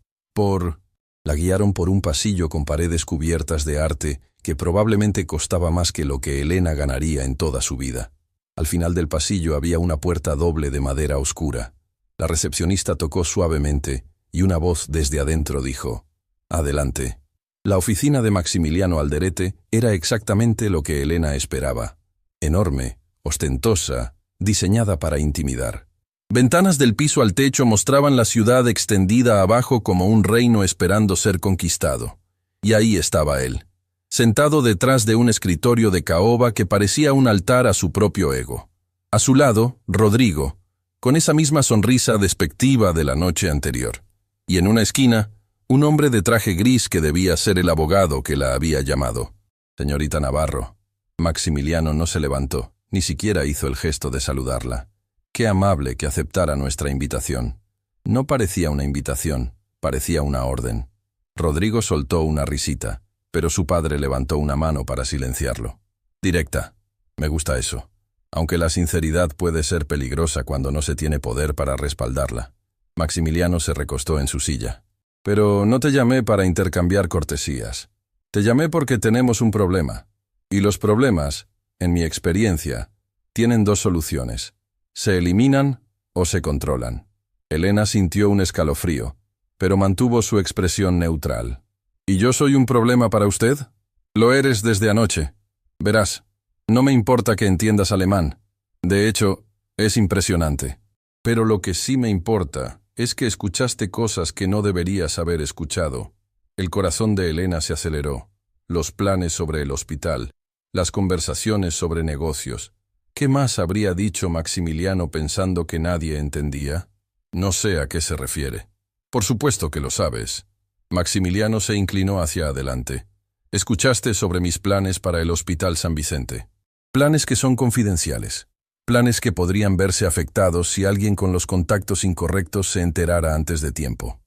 La guiaron por un pasillo con paredes cubiertas de arte que probablemente costaba más que lo que Elena ganaría en toda su vida. Al final del pasillo había una puerta doble de madera oscura. La recepcionista tocó suavemente y una voz desde adentro dijo: «Adelante». La oficina de Maximiliano Alderete era exactamente lo que Elena esperaba. Enorme, ostentosa, diseñada para intimidar. Ventanas del piso al techo mostraban la ciudad extendida abajo como un reino esperando ser conquistado. Y ahí estaba él, sentado detrás de un escritorio de caoba que parecía un altar a su propio ego. A su lado, Rodrigo, con esa misma sonrisa despectiva de la noche anterior. Y en una esquina, un hombre de traje gris que debía ser el abogado que la había llamado. «Señorita Navarro». Maximiliano no se levantó, ni siquiera hizo el gesto de saludarla. Qué amable que aceptara nuestra invitación. No parecía una invitación, parecía una orden. Rodrigo soltó una risita, pero su padre levantó una mano para silenciarlo. «Directa. Me gusta eso. Aunque la sinceridad puede ser peligrosa cuando no se tiene poder para respaldarla». Maximiliano se recostó en su silla. «Pero no te llamé para intercambiar cortesías. Te llamé porque tenemos un problema. Y los problemas, en mi experiencia, Tienen dos soluciones. Se eliminan o se controlan. Elena sintió un escalofrío, pero mantuvo su expresión neutral. ¿Y yo soy un problema para usted? Lo eres desde anoche. Verás, no me importa que entiendas alemán. De hecho, es impresionante. Pero lo que sí me importa es que escuchaste cosas que no deberías haber escuchado. El corazón de Elena se aceleró. Los planes sobre el hospital, las conversaciones sobre negocios. ¿Qué más habría dicho Maximiliano pensando que nadie entendía? No sé a qué se refiere. Por supuesto que lo sabes. Maximiliano se inclinó hacia adelante. Escuchaste sobre mis planes para el Hospital San Vicente. Planes que son confidenciales. Planes que podrían verse afectados si alguien con los contactos incorrectos se enterara antes de tiempo.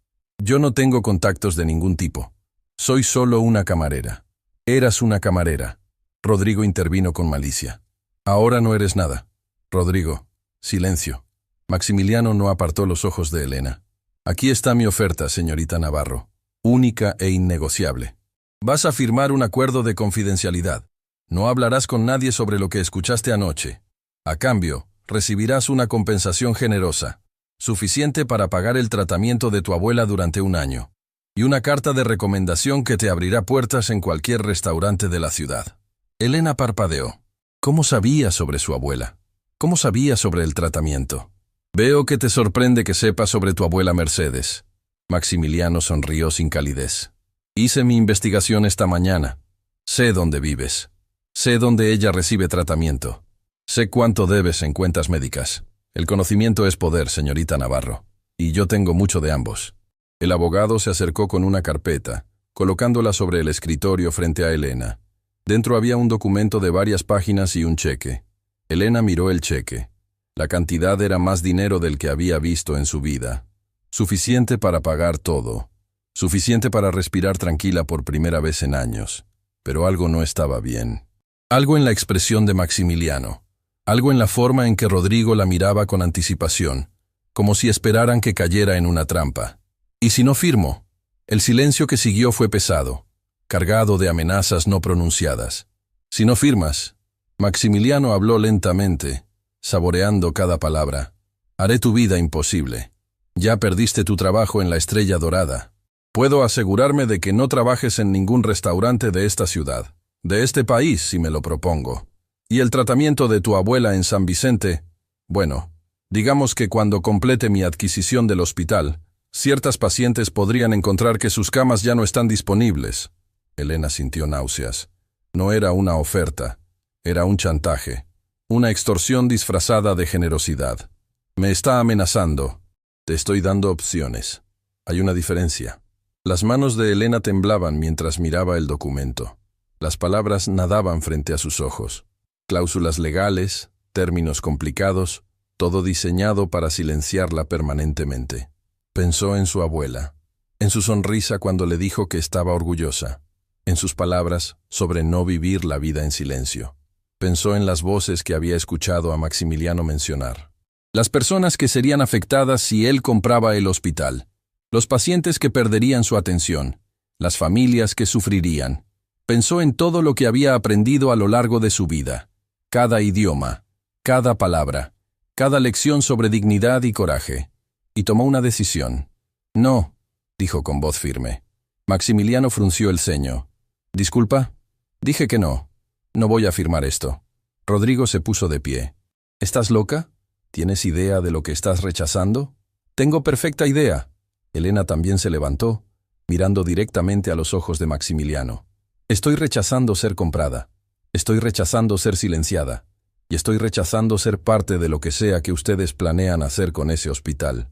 Yo no tengo contactos de ningún tipo. Soy solo una camarera. Eras una camarera. Rodrigo intervino con malicia. Ahora no eres nada. Rodrigo, silencio. Maximiliano no apartó los ojos de Elena. Aquí está mi oferta, señorita Navarro. Única e innegociable. Vas a firmar un acuerdo de confidencialidad. No hablarás con nadie sobre lo que escuchaste anoche. A cambio, recibirás una compensación generosa, suficiente para pagar el tratamiento de tu abuela durante un año, y una carta de recomendación que te abrirá puertas en cualquier restaurante de la ciudad. Elena parpadeó. ¿Cómo sabía sobre su abuela? ¿Cómo sabía sobre el tratamiento? Veo que te sorprende que sepa sobre tu abuela Mercedes. Maximiliano sonrió sin calidez. Hice mi investigación esta mañana. Sé dónde vives. Sé dónde ella recibe tratamiento. Sé cuánto debes en cuentas médicas. El conocimiento es poder, señorita Navarro. Y yo tengo mucho de ambos. El abogado se acercó con una carpeta, colocándola sobre el escritorio frente a Elena. Dentro había un documento de varias páginas y un cheque. Elena miró el cheque. La cantidad era más dinero del que había visto en su vida. Suficiente para pagar todo. Suficiente para respirar tranquila por primera vez en años. Pero algo no estaba bien. Algo en la expresión de Maximiliano. Algo en la forma en que Rodrigo la miraba con anticipación, como si esperaran que cayera en una trampa. ¿Y si no firmo? El silencio que siguió fue pesado, cargado de amenazas no pronunciadas. Si no firmas, Maximiliano habló lentamente, saboreando cada palabra. Haré tu vida imposible. Ya perdiste tu trabajo en la Estrella Dorada. Puedo asegurarme de que no trabajes en ningún restaurante de esta ciudad, de este país si me lo propongo. Y el tratamiento de tu abuela en San Vicente, bueno, digamos que cuando complete mi adquisición del hospital, ciertas pacientes podrían encontrar que sus camas ya no están disponibles. Elena sintió náuseas. No era una oferta, era un chantaje, una extorsión disfrazada de generosidad. Me está amenazando. Te estoy dando opciones. Hay una diferencia. Las manos de Elena temblaban mientras miraba el documento. Las palabras nadaban frente a sus ojos. Cláusulas legales, términos complicados, todo diseñado para silenciarla permanentemente. Pensó en su abuela, en su sonrisa cuando le dijo que estaba orgullosa, en sus palabras sobre no vivir la vida en silencio. Pensó en las voces que había escuchado a Maximiliano mencionar. Las personas que serían afectadas si él compraba el hospital, los pacientes que perderían su atención, las familias que sufrirían. Pensó en todo lo que había aprendido a lo largo de su vida. Cada idioma, cada palabra, cada lección sobre dignidad y coraje. Y tomó una decisión. No, dijo con voz firme. Maximiliano frunció el ceño. ¿Disculpa? Dije que no. No voy a firmar esto. Rodrigo se puso de pie. ¿Estás loca? ¿Tienes idea de lo que estás rechazando? Tengo perfecta idea. Elena también se levantó, mirando directamente a los ojos de Maximiliano. Estoy rechazando ser comprada. Estoy rechazando ser silenciada. Y estoy rechazando ser parte de lo que sea que ustedes planean hacer con ese hospital.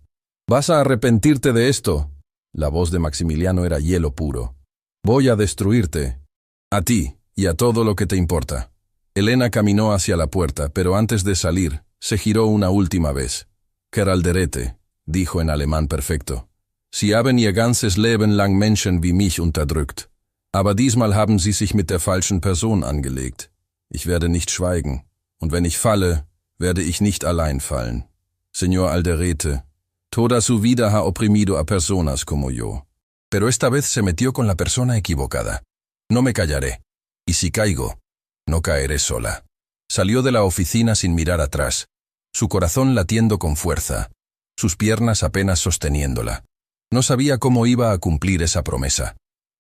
¿Vas a arrepentirte de esto? La voz de Maximiliano era hielo puro. Voy a destruirte. A ti y a todo lo que te importa. Elena caminó hacia la puerta, pero antes de salir, se giró una última vez. Keralderete, dijo en alemán perfecto. Sie haben ihr ganzes Leben lang Menschen wie mich unterdrückt. Aber diesmal haben sie sich mit der falschen Person angelegt. Ich werde nicht schweigen. Und wenn ich falle, werde ich nicht allein fallen. Señor Alderete, toda su vida ha oprimido a personas como yo. Pero esta vez se metió con la persona equivocada. No me callaré. Y si caigo, no caeré sola. Salió de la oficina sin mirar atrás, su corazón latiendo con fuerza, sus piernas apenas sosteniéndola. No sabía cómo iba a cumplir esa promesa.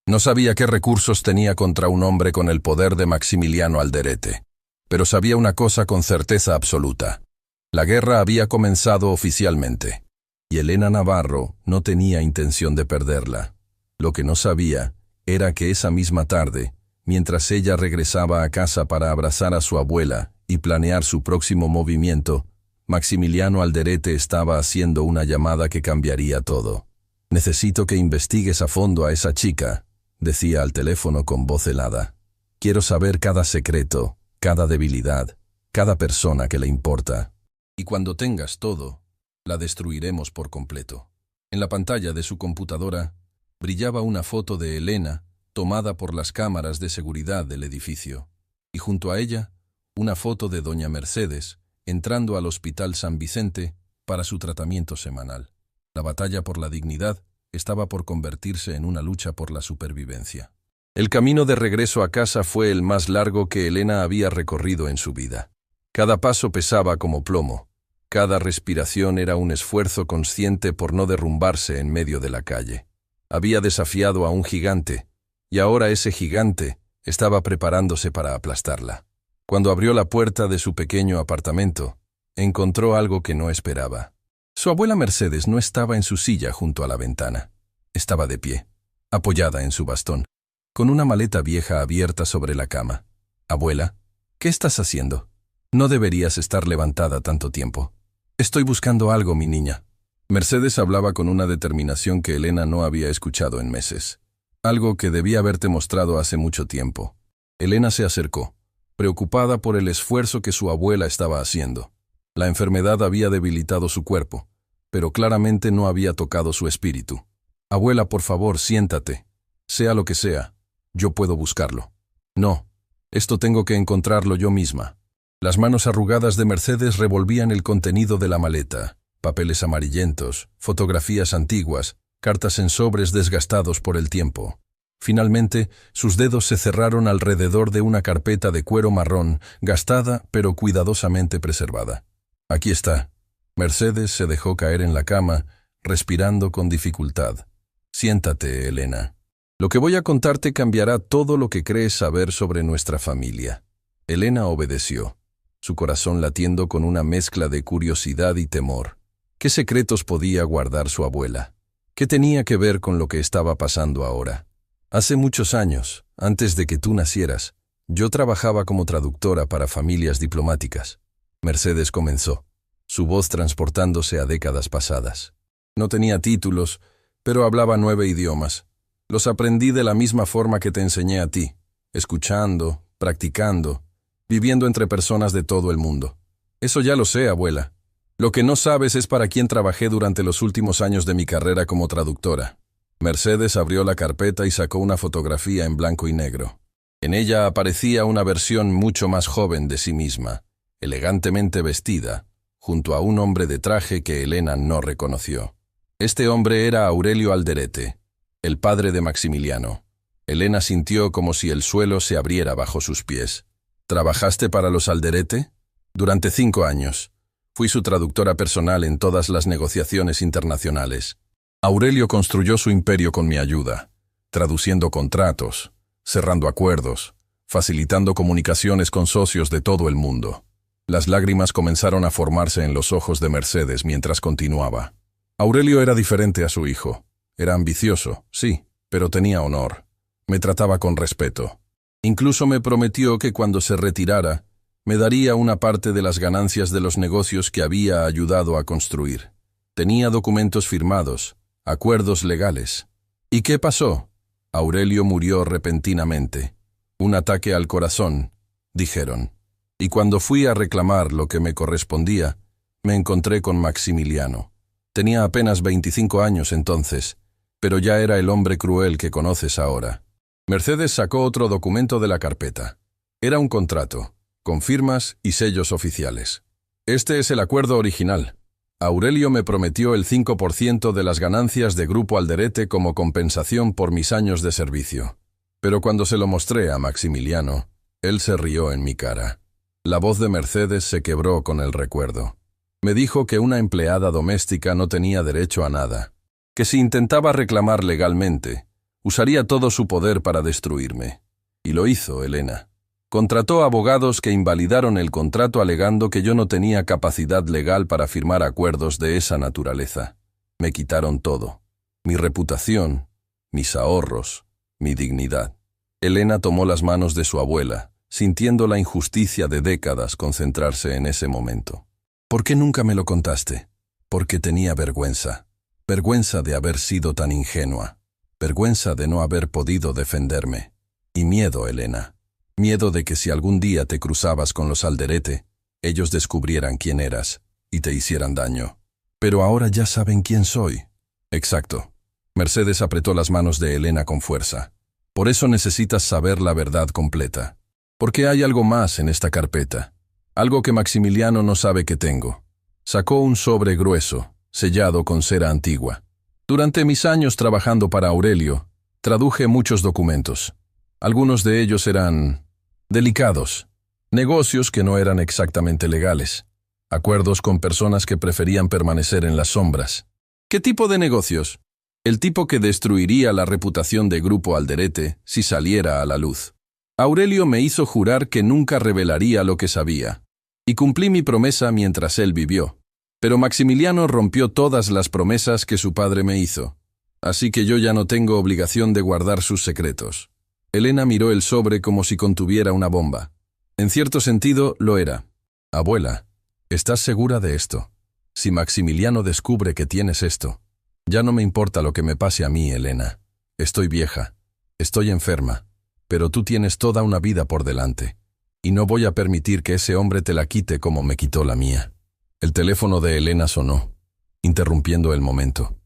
No sabía qué recursos tenía contra un hombre con el poder de Maximiliano Alderete. Pero sabía una cosa con certeza absoluta. La guerra había comenzado oficialmente, y Elena Navarro no tenía intención de perderla. Lo que no sabía era que esa misma tarde, mientras ella regresaba a casa para abrazar a su abuela y planear su próximo movimiento, Maximiliano Alderete estaba haciendo una llamada que cambiaría todo. «Necesito que investigues a fondo a esa chica», decía al teléfono con voz helada. «Quiero saber cada secreto, cada debilidad, cada persona que le importa. Y cuando tengas todo, la destruiremos por completo». En la pantalla de su computadora brillaba una foto de Elena tomada por las cámaras de seguridad del edificio, y junto a ella una foto de doña Mercedes entrando al Hospital San Vicente para su tratamiento semanal. La batalla por la dignidad estaba por convertirse en una lucha por la supervivencia. El camino de regreso a casa fue el más largo que Elena había recorrido en su vida. Cada paso pesaba como plomo. Cada respiración era un esfuerzo consciente por no derrumbarse en medio de la calle. Había desafiado a un gigante, y ahora ese gigante estaba preparándose para aplastarla. Cuando abrió la puerta de su pequeño apartamento, encontró algo que no esperaba. Su abuela Mercedes no estaba en su silla junto a la ventana. Estaba de pie, apoyada en su bastón, con una maleta vieja abierta sobre la cama. «Abuela, ¿qué estás haciendo? No deberías estar levantada tanto tiempo». «Estoy buscando algo, mi niña». Mercedes hablaba con una determinación que Elena no había escuchado en meses. «Algo que debía haberte mostrado hace mucho tiempo». Elena se acercó, preocupada por el esfuerzo que su abuela estaba haciendo. La enfermedad había debilitado su cuerpo, pero claramente no había tocado su espíritu. «Abuela, por favor, siéntate. Sea lo que sea, yo puedo buscarlo». «No, esto tengo que encontrarlo yo misma». Las manos arrugadas de Mercedes revolvían el contenido de la maleta. Papeles amarillentos, fotografías antiguas, cartas en sobres desgastados por el tiempo. Finalmente, sus dedos se cerraron alrededor de una carpeta de cuero marrón, gastada pero cuidadosamente preservada. «Aquí está». Mercedes se dejó caer en la cama, respirando con dificultad. «Siéntate, Elena. Lo que voy a contarte cambiará todo lo que crees saber sobre nuestra familia». Elena obedeció, su corazón latiendo con una mezcla de curiosidad y temor. ¿Qué secretos podía guardar su abuela? ¿Qué tenía que ver con lo que estaba pasando ahora? «Hace muchos años, antes de que tú nacieras, yo trabajaba como traductora para familias diplomáticas». Mercedes comenzó, su voz transportándose a décadas pasadas. «No tenía títulos, pero hablaba 9 idiomas. Los aprendí de la misma forma que te enseñé a ti, escuchando, practicando, viviendo entre personas de todo el mundo». «Eso ya lo sé, abuela. Lo que no sabes es para quién trabajé durante los últimos años de mi carrera como traductora». Mercedes abrió la carpeta y sacó una fotografía en blanco y negro. En ella aparecía una versión mucho más joven de sí misma, elegantemente vestida, junto a un hombre de traje que Elena no reconoció. Este hombre era Aurelio Alderete, el padre de Maximiliano. Elena sintió como si el suelo se abriera bajo sus pies. «¿Trabajaste para los Alderete?» «Durante 5 años. Fui su traductora personal en todas las negociaciones internacionales. Aurelio construyó su imperio con mi ayuda, traduciendo contratos, cerrando acuerdos, facilitando comunicaciones con socios de todo el mundo». Las lágrimas comenzaron a formarse en los ojos de Mercedes mientras continuaba. Aurelio era diferente a su hijo. Era ambicioso, sí, pero tenía honor. Me trataba con respeto. Incluso me prometió que cuando se retirara, me daría una parte de las ganancias de los negocios que había ayudado a construir. Tenía documentos firmados, acuerdos legales. ¿Y qué pasó? Aurelio murió repentinamente. Un ataque al corazón, dijeron. Y cuando fui a reclamar lo que me correspondía, me encontré con Maximiliano. Tenía apenas 25 años entonces, pero ya era el hombre cruel que conoces ahora. Mercedes sacó otro documento de la carpeta. Era un contrato, con firmas y sellos oficiales. «Este es el acuerdo original. Aurelio me prometió el 5% de las ganancias de Grupo Alderete como compensación por mis años de servicio. Pero cuando se lo mostré a Maximiliano, él se rió en mi cara. La voz de Mercedes se quebró con el recuerdo. Me dijo que una empleada doméstica no tenía derecho a nada, que si intentaba reclamar legalmente, usaría todo su poder para destruirme. Y lo hizo, Elena. Contrató abogados que invalidaron el contrato alegando que yo no tenía capacidad legal para firmar acuerdos de esa naturaleza. Me quitaron todo. Mi reputación, mis ahorros, mi dignidad. Elena tomó las manos de su abuela, sintiendo la injusticia de décadas concentrarse en ese momento. ¿Por qué nunca me lo contaste? Porque tenía vergüenza. Vergüenza de haber sido tan ingenua. Vergüenza de no haber podido defenderme. Y miedo, Elena. Miedo de que si algún día te cruzabas con los Alderete, ellos descubrieran quién eras y te hicieran daño. Pero ahora ya saben quién soy. Exacto. Mercedes apretó las manos de Elena con fuerza. Por eso necesitas saber la verdad completa. Porque hay algo más en esta carpeta. Algo que Maximiliano no sabe que tengo. Sacó un sobre grueso, sellado con cera antigua. Durante mis años trabajando para Aurelio, traduje muchos documentos. Algunos de ellos eran delicados, negocios que no eran exactamente legales, acuerdos con personas que preferían permanecer en las sombras. ¿Qué tipo de negocios? El tipo que destruiría la reputación de Grupo Alderete si saliera a la luz. Aurelio me hizo jurar que nunca revelaría lo que sabía, y cumplí mi promesa mientras él vivió. Pero Maximiliano rompió todas las promesas que su padre me hizo, así que yo ya no tengo obligación de guardar sus secretos. Elena miró el sobre como si contuviera una bomba. En cierto sentido, lo era. Abuela, ¿estás segura de esto? Si Maximiliano descubre que tienes esto, ya no me importa lo que me pase a mí, Elena. Estoy vieja, estoy enferma, pero tú tienes toda una vida por delante, y no voy a permitir que ese hombre te la quite como me quitó la mía. El teléfono de Elena sonó, interrumpiendo el momento.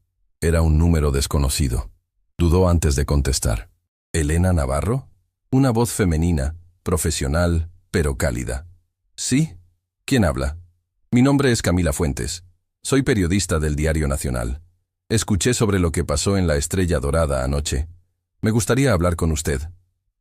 Era un número desconocido. Dudó antes de contestar. ¿Elena Navarro? Una voz femenina, profesional, pero cálida. ¿Sí? ¿Quién habla? Mi nombre es Camila Fuentes. Soy periodista del Diario Nacional. Escuché sobre lo que pasó en la Estrella Dorada anoche. Me gustaría hablar con usted.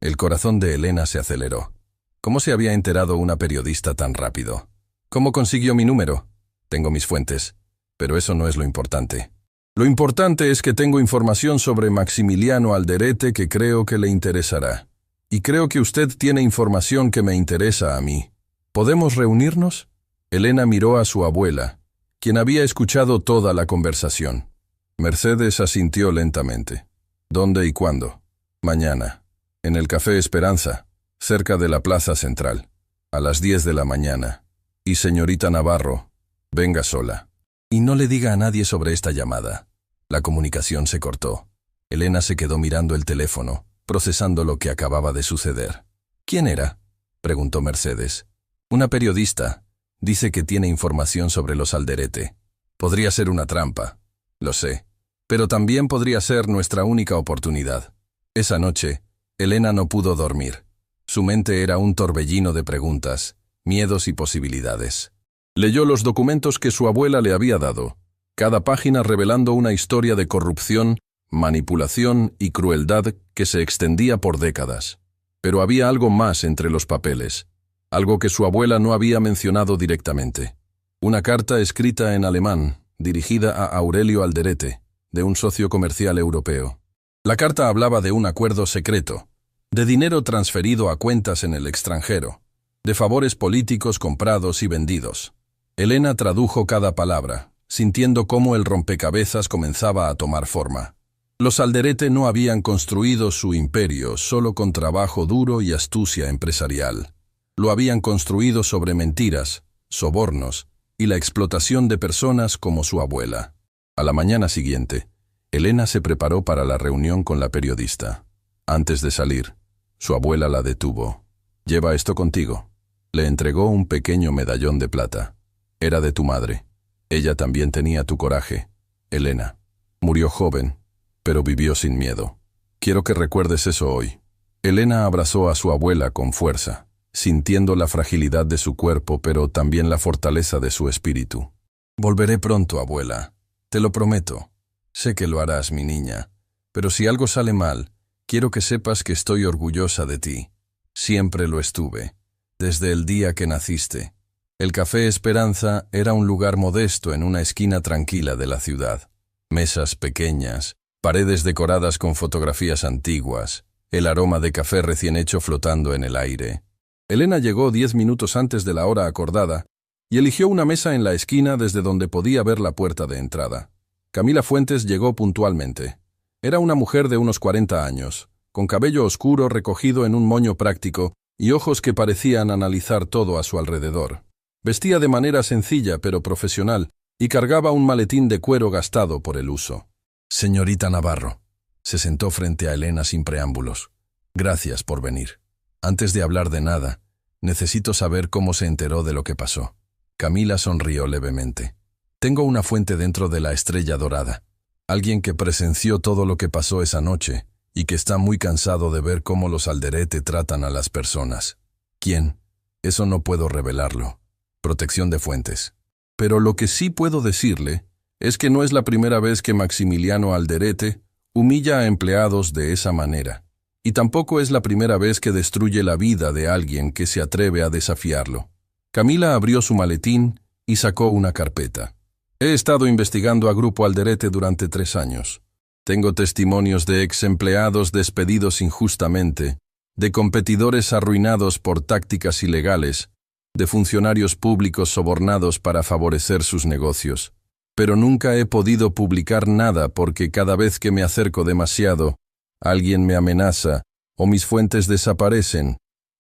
El corazón de Elena se aceleró. ¿Cómo se había enterado una periodista tan rápido? ¿Cómo consiguió mi número? Tengo mis fuentes, pero eso no es lo importante. Lo importante es que tengo información sobre Maximiliano Alderete que creo que le interesará. Y creo que usted tiene información que me interesa a mí. ¿Podemos reunirnos? Elena miró a su abuela, quien había escuchado toda la conversación. Mercedes asintió lentamente. ¿Dónde y cuándo? Mañana. En el Café Esperanza, cerca de la Plaza Central. A las 10 de la mañana. Y señorita Navarro, venga sola. Y no le diga a nadie sobre esta llamada. La comunicación se cortó. Elena se quedó mirando el teléfono, procesando lo que acababa de suceder. ¿Quién era?, preguntó Mercedes. Una periodista. Dice que tiene información sobre los Alderete. Podría ser una trampa. Lo sé. Pero también podría ser nuestra única oportunidad. Esa noche, Elena no pudo dormir. Su mente era un torbellino de preguntas, miedos y posibilidades. Leyó los documentos que su abuela le había dado, cada página revelando una historia de corrupción, manipulación y crueldad que se extendía por décadas. Pero había algo más entre los papeles, algo que su abuela no había mencionado directamente. Una carta escrita en alemán, dirigida a Aurelio Alderete, de un socio comercial europeo. La carta hablaba de un acuerdo secreto, de dinero transferido a cuentas en el extranjero, de favores políticos comprados y vendidos. Elena tradujo cada palabra, sintiendo cómo el rompecabezas comenzaba a tomar forma. Los Alderete no habían construido su imperio solo con trabajo duro y astucia empresarial. Lo habían construido sobre mentiras, sobornos y la explotación de personas como su abuela. A la mañana siguiente, Elena se preparó para la reunión con la periodista. Antes de salir, su abuela la detuvo. «Lleva esto contigo». Le entregó un pequeño medallón de plata. Era de tu madre. Ella también tenía tu coraje, Elena. Murió joven, pero vivió sin miedo. Quiero que recuerdes eso hoy. Elena abrazó a su abuela con fuerza, sintiendo la fragilidad de su cuerpo, pero también la fortaleza de su espíritu. Volveré pronto, abuela. Te lo prometo. Sé que lo harás, mi niña. Pero si algo sale mal, quiero que sepas que estoy orgullosa de ti. Siempre lo estuve. desde el día que naciste. El Café Esperanza era un lugar modesto en una esquina tranquila de la ciudad. Mesas pequeñas, paredes decoradas con fotografías antiguas, el aroma de café recién hecho flotando en el aire. Elena llegó 10 minutos antes de la hora acordada y eligió una mesa en la esquina desde donde podía ver la puerta de entrada. Camila Fuentes llegó puntualmente. Era una mujer de unos 40 años, con cabello oscuro recogido en un moño práctico y ojos que parecían analizar todo a su alrededor. Vestía de manera sencilla pero profesional y cargaba un maletín de cuero gastado por el uso. «Señorita Navarro», se sentó frente a Elena sin preámbulos. «Gracias por venir. Antes de hablar de nada, necesito saber cómo se enteró de lo que pasó». Camila sonrió levemente. «Tengo una fuente dentro de la Estrella Dorada. Alguien que presenció todo lo que pasó esa noche y que está muy cansado de ver cómo los Alderete tratan a las personas. ¿Quién? Eso no puedo revelarlo. Protección de fuentes. Pero lo que sí puedo decirle es que no es la primera vez que Maximiliano Alderete humilla a empleados de esa manera. Y tampoco es la primera vez que destruye la vida de alguien que se atreve a desafiarlo». Camila abrió su maletín y sacó una carpeta. «He estado investigando a Grupo Alderete durante 3 años. Tengo testimonios de ex empleados despedidos injustamente, de competidores arruinados por tácticas ilegales, de funcionarios públicos sobornados para favorecer sus negocios. Pero nunca he podido publicar nada porque cada vez que me acerco demasiado, alguien me amenaza o mis fuentes desaparecen».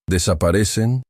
¿Desaparecen?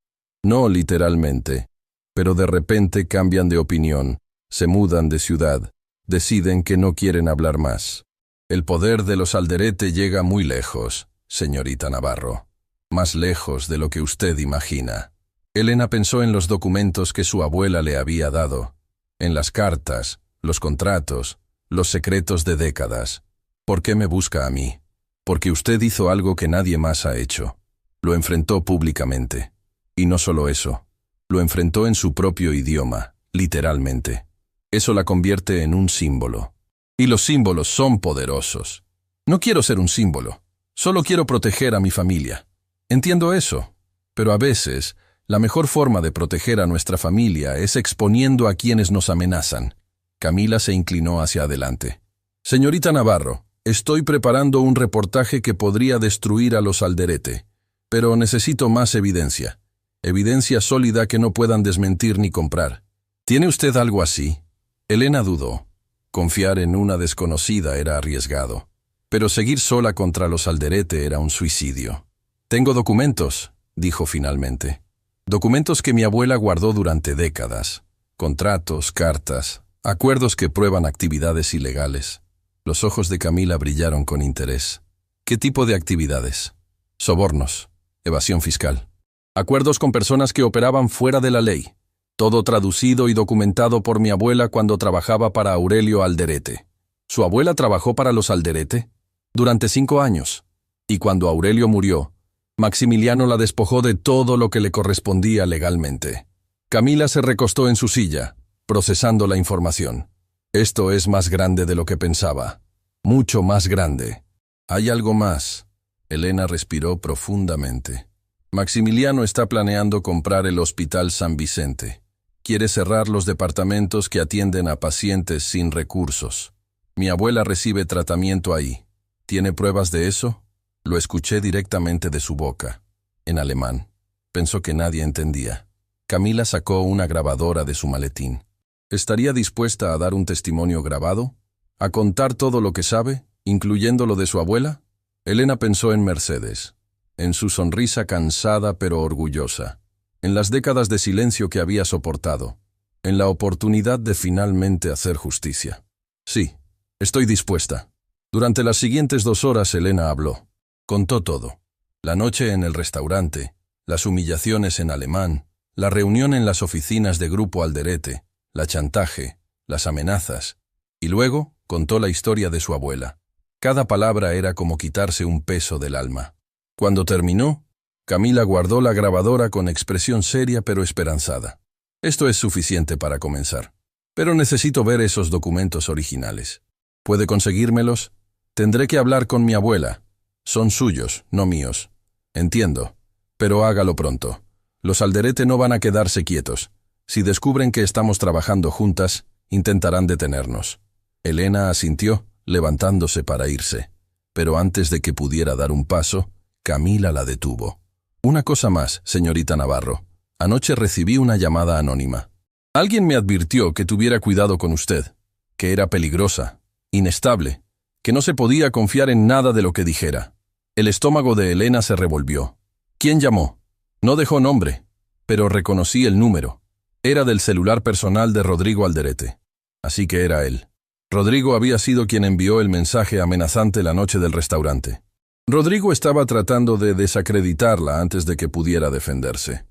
No literalmente, pero de repente cambian de opinión, se mudan de ciudad, deciden que no quieren hablar más. El poder de los Alderete llega muy lejos, señorita Navarro. Más lejos de lo que usted imagina. Elena pensó en los documentos que su abuela le había dado, en las cartas, los contratos, los secretos de décadas. ¿Por qué me busca a mí? Porque usted hizo algo que nadie más ha hecho. Lo enfrentó públicamente. Y no solo eso, lo enfrentó en su propio idioma, literalmente. Eso la convierte en un símbolo. Y los símbolos son poderosos. No quiero ser un símbolo, solo quiero proteger a mi familia. Entiendo eso, pero a veces la mejor forma de proteger a nuestra familia es exponiendo a quienes nos amenazan. Camila se inclinó hacia adelante. «Señorita Navarro, estoy preparando un reportaje que podría destruir a los Alderete, pero necesito más evidencia. Evidencia sólida que no puedan desmentir ni comprar. ¿Tiene usted algo así?» Elena dudó. Confiar en una desconocida era arriesgado, pero seguir sola contra los Alderete era un suicidio. «Tengo documentos», dijo finalmente. «Documentos que mi abuela guardó durante décadas. Contratos, cartas, acuerdos que prueban actividades ilegales». Los ojos de Camila brillaron con interés. «¿Qué tipo de actividades?» «Sobornos, evasión fiscal. Acuerdos con personas que operaban fuera de la ley. Todo traducido y documentado por mi abuela cuando trabajaba para Aurelio Alderete». ¿Su abuela trabajó para los Alderete? Durante 5 años. Y cuando Aurelio murió, Maximiliano la despojó de todo lo que le correspondía legalmente. Camila se recostó en su silla, procesando la información. «Esto es más grande de lo que pensaba. Mucho más grande. Hay algo más». Elena respiró profundamente. «Maximiliano está planeando comprar el Hospital San Vicente. Quiere cerrar los departamentos que atienden a pacientes sin recursos. Mi abuela recibe tratamiento ahí. ¿Tiene pruebas de eso?» Lo escuché directamente de su boca, en alemán. Pensó que nadie entendía. Camila sacó una grabadora de su maletín. ¿Estaría dispuesta a dar un testimonio grabado? ¿A contar todo lo que sabe, incluyendo lo de su abuela? Elena pensó en Mercedes, en su sonrisa cansada pero orgullosa, en las décadas de silencio que había soportado, en la oportunidad de finalmente hacer justicia. «Sí, estoy dispuesta». Durante las siguientes 2 horas Elena habló. Contó todo. La noche en el restaurante, las humillaciones en alemán, la reunión en las oficinas de Grupo Alderete, la chantaje, las amenazas, y luego contó la historia de su abuela. Cada palabra era como quitarse un peso del alma. Cuando terminó, Camila guardó la grabadora con expresión seria pero esperanzada. «Esto es suficiente para comenzar, pero necesito ver esos documentos originales. ¿Puede conseguírmelos? Tendré que hablar con mi abuela. Son suyos, no míos. Entiendo, pero hágalo pronto. Los Alderete no van a quedarse quietos. Si descubren que estamos trabajando juntas, intentarán detenernos. Elena asintió, levantándose para irse. Pero antes de que pudiera dar un paso, Camila la detuvo. Una cosa más, señorita Navarro. Anoche recibí una llamada anónima. Alguien me advirtió que tuviera cuidado con usted, que era peligrosa, inestable, que no se podía confiar en nada de lo que dijera. El estómago de Elena se revolvió. ¿Quién llamó? No dejó nombre, pero reconocí el número. Era del celular personal de Rodrigo Alderete. Así que era él. Rodrigo había sido quien envió el mensaje amenazante la noche del restaurante. Rodrigo estaba tratando de desacreditarla antes de que pudiera defenderse.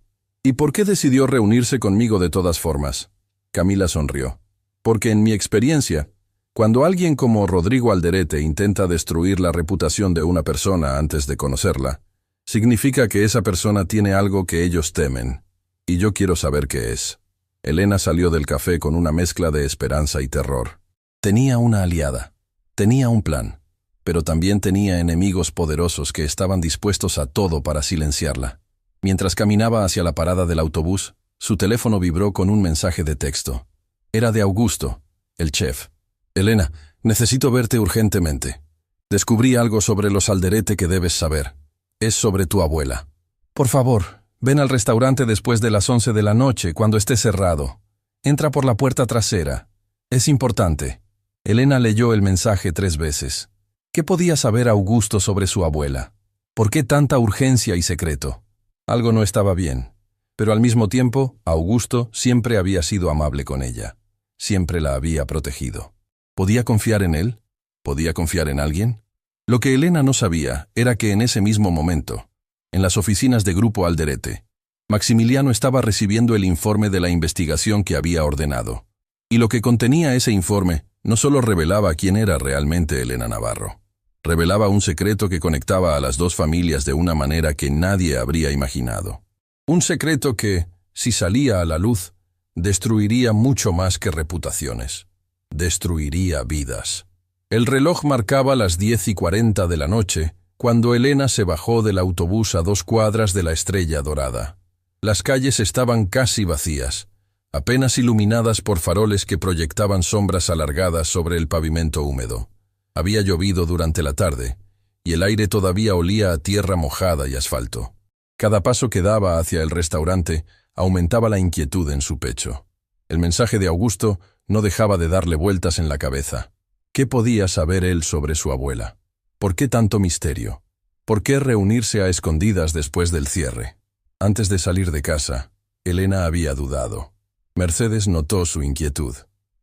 ¿Y por qué decidió reunirse conmigo de todas formas? Camila sonrió. Porque en mi experiencia, cuando alguien como Rodrigo Alderete intenta destruir la reputación de una persona antes de conocerla, significa que esa persona tiene algo que ellos temen. Y yo quiero saber qué es. Elena salió del café con una mezcla de esperanza y terror. Tenía una aliada. Tenía un plan. Pero también tenía enemigos poderosos que estaban dispuestos a todo para silenciarla. Mientras caminaba hacia la parada del autobús, su teléfono vibró con un mensaje de texto. Era de Augusto, el chef. Elena, necesito verte urgentemente. Descubrí algo sobre los Alderete que debes saber. Es sobre tu abuela. Por favor, ven al restaurante después de las 11 de la noche, cuando esté cerrado. Entra por la puerta trasera. Es importante. Elena leyó el mensaje 3 veces. ¿Qué podía saber Augusto sobre su abuela? ¿Por qué tanta urgencia y secreto? Algo no estaba bien. Pero al mismo tiempo, Augusto siempre había sido amable con ella. Siempre la había protegido. ¿Podía confiar en él? ¿Podía confiar en alguien? Lo que Elena no sabía era que en ese mismo momento, en las oficinas de Grupo Alderete, Maximiliano estaba recibiendo el informe de la investigación que había ordenado. Y lo que contenía ese informe no solo revelaba quién era realmente Elena Navarro. Revelaba un secreto que conectaba a las dos familias de una manera que nadie habría imaginado. Un secreto que, si salía a la luz, destruiría mucho más que reputaciones. Destruiría vidas. El reloj marcaba las 10:40 de la noche, cuando Elena se bajó del autobús a 2 cuadras de la Estrella Dorada. Las calles estaban casi vacías, apenas iluminadas por faroles que proyectaban sombras alargadas sobre el pavimento húmedo. Había llovido durante la tarde, y el aire todavía olía a tierra mojada y asfalto. Cada paso que daba hacia el restaurante aumentaba la inquietud en su pecho. El mensaje de Augusto no dejaba de darle vueltas en la cabeza. ¿Qué podía saber él sobre su abuela? ¿Por qué tanto misterio? ¿Por qué reunirse a escondidas después del cierre? Antes de salir de casa, Elena había dudado. Mercedes notó su inquietud.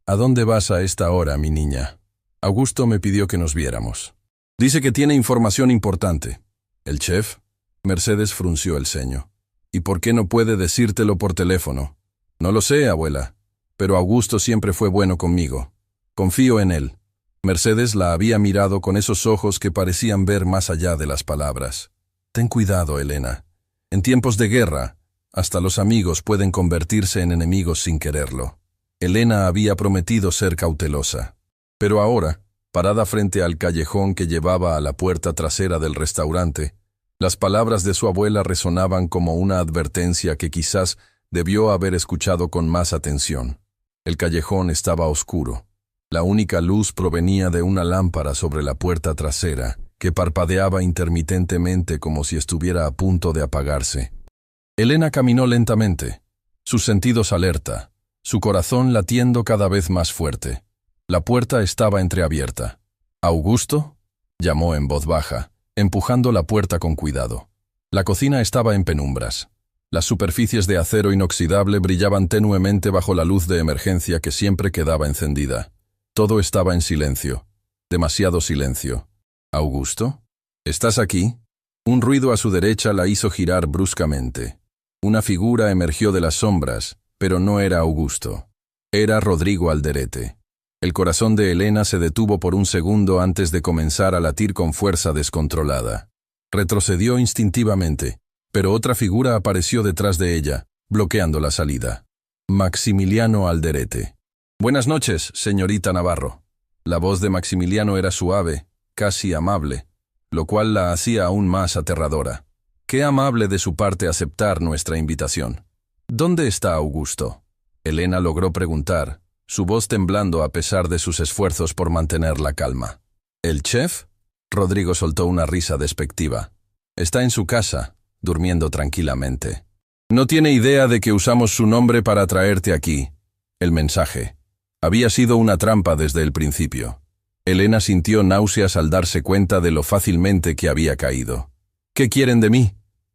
¿A dónde vas a esta hora, mi niña? Augusto me pidió que nos viéramos. Dice que tiene información importante. ¿El chef? Mercedes frunció el ceño. ¿Y por qué no puede decírtelo por teléfono? No lo sé, abuela, pero Augusto siempre fue bueno conmigo. Confío en él. Mercedes la había mirado con esos ojos que parecían ver más allá de las palabras. Ten cuidado, Elena. En tiempos de guerra, hasta los amigos pueden convertirse en enemigos sin quererlo. Elena había prometido ser cautelosa. Pero ahora, parada frente al callejón que llevaba a la puerta trasera del restaurante, las palabras de su abuela resonaban como una advertencia que quizás debió haber escuchado con más atención. El callejón estaba oscuro. La única luz provenía de una lámpara sobre la puerta trasera, que parpadeaba intermitentemente como si estuviera a punto de apagarse. Elena caminó lentamente, sus sentidos alerta, su corazón latiendo cada vez más fuerte. La puerta estaba entreabierta. ¿Augusto? Llamó en voz baja, empujando la puerta con cuidado. La cocina estaba en penumbras. Las superficies de acero inoxidable brillaban tenuemente bajo la luz de emergencia que siempre quedaba encendida. Todo estaba en silencio. Demasiado silencio. ¿Augusto? ¿Estás aquí? Un ruido a su derecha la hizo girar bruscamente. Una figura emergió de las sombras, pero no era Augusto. Era Rodrigo Alderete. El corazón de Elena se detuvo por un segundo antes de comenzar a latir con fuerza descontrolada. Retrocedió instintivamente, pero otra figura apareció detrás de ella, bloqueando la salida. Maximiliano Alderete. Buenas noches, señorita Navarro. La voz de Maximiliano era suave, casi amable, lo cual la hacía aún más aterradora. Qué amable de su parte aceptar nuestra invitación. ¿Dónde está Augusto? Elena logró preguntar, su voz temblando a pesar de sus esfuerzos por mantener la calma. ¿El chef? Rodrigo soltó una risa despectiva. Está en su casa, durmiendo tranquilamente. No tiene idea de que usamos su nombre para traerte aquí. El mensaje. Había sido una trampa desde el principio. Elena sintió náuseas al darse cuenta de lo fácilmente que había caído. ¿Qué quieren de mí?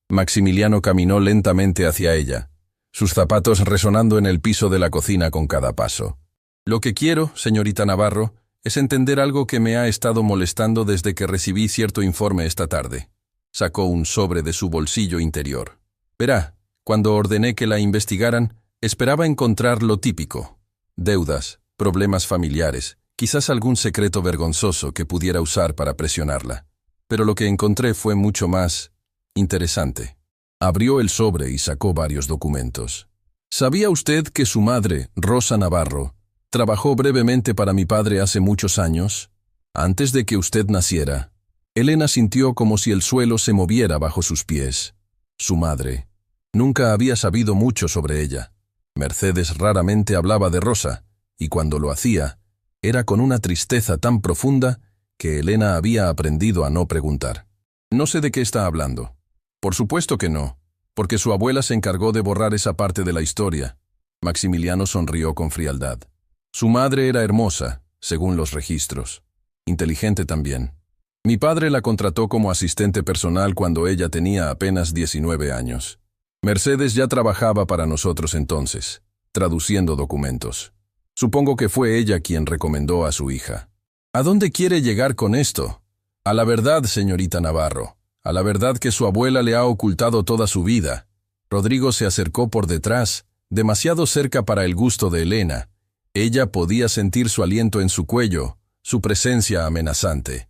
Maximiliano caminó lentamente hacia ella, sus zapatos resonando en el piso de la cocina con cada paso. Lo que quiero, señorita Navarro, es entender algo que me ha estado molestando desde que recibí cierto informe esta tarde. Sacó un sobre de su bolsillo interior. Verá, cuando ordené que la investigaran, esperaba encontrar lo típico. Deudas, problemas familiares, quizás algún secreto vergonzoso que pudiera usar para presionarla. Pero lo que encontré fue mucho más interesante. Abrió el sobre y sacó varios documentos. ¿Sabía usted que su madre, Rosa Navarro, trabajó brevemente para mi padre hace muchos años? Antes de que usted naciera. Elena sintió como si el suelo se moviera bajo sus pies. Su madre. Nunca había sabido mucho sobre ella. Mercedes raramente hablaba de Rosa, y cuando lo hacía, era con una tristeza tan profunda que Elena había aprendido a no preguntar. No sé de qué está hablando. Por supuesto que no, porque su abuela se encargó de borrar esa parte de la historia. Maximiliano sonrió con frialdad. Su madre era hermosa, según los registros. Inteligente también. Mi padre la contrató como asistente personal cuando ella tenía apenas 19 años. Mercedes ya trabajaba para nosotros entonces, traduciendo documentos. Supongo que fue ella quien recomendó a su hija. ¿A dónde quiere llegar con esto? A la verdad, señorita Navarro. A la verdad que su abuela le ha ocultado toda su vida. Rodrigo se acercó por detrás, demasiado cerca para el gusto de Elena. Ella podía sentir su aliento en su cuello, su presencia amenazante.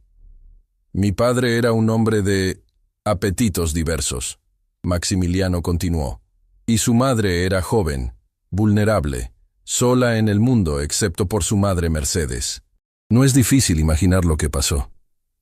Mi padre era un hombre de apetitos diversos, Maximiliano continuó, y su madre era joven, vulnerable, sola en el mundo excepto por su madre Mercedes. No es difícil imaginar lo que pasó.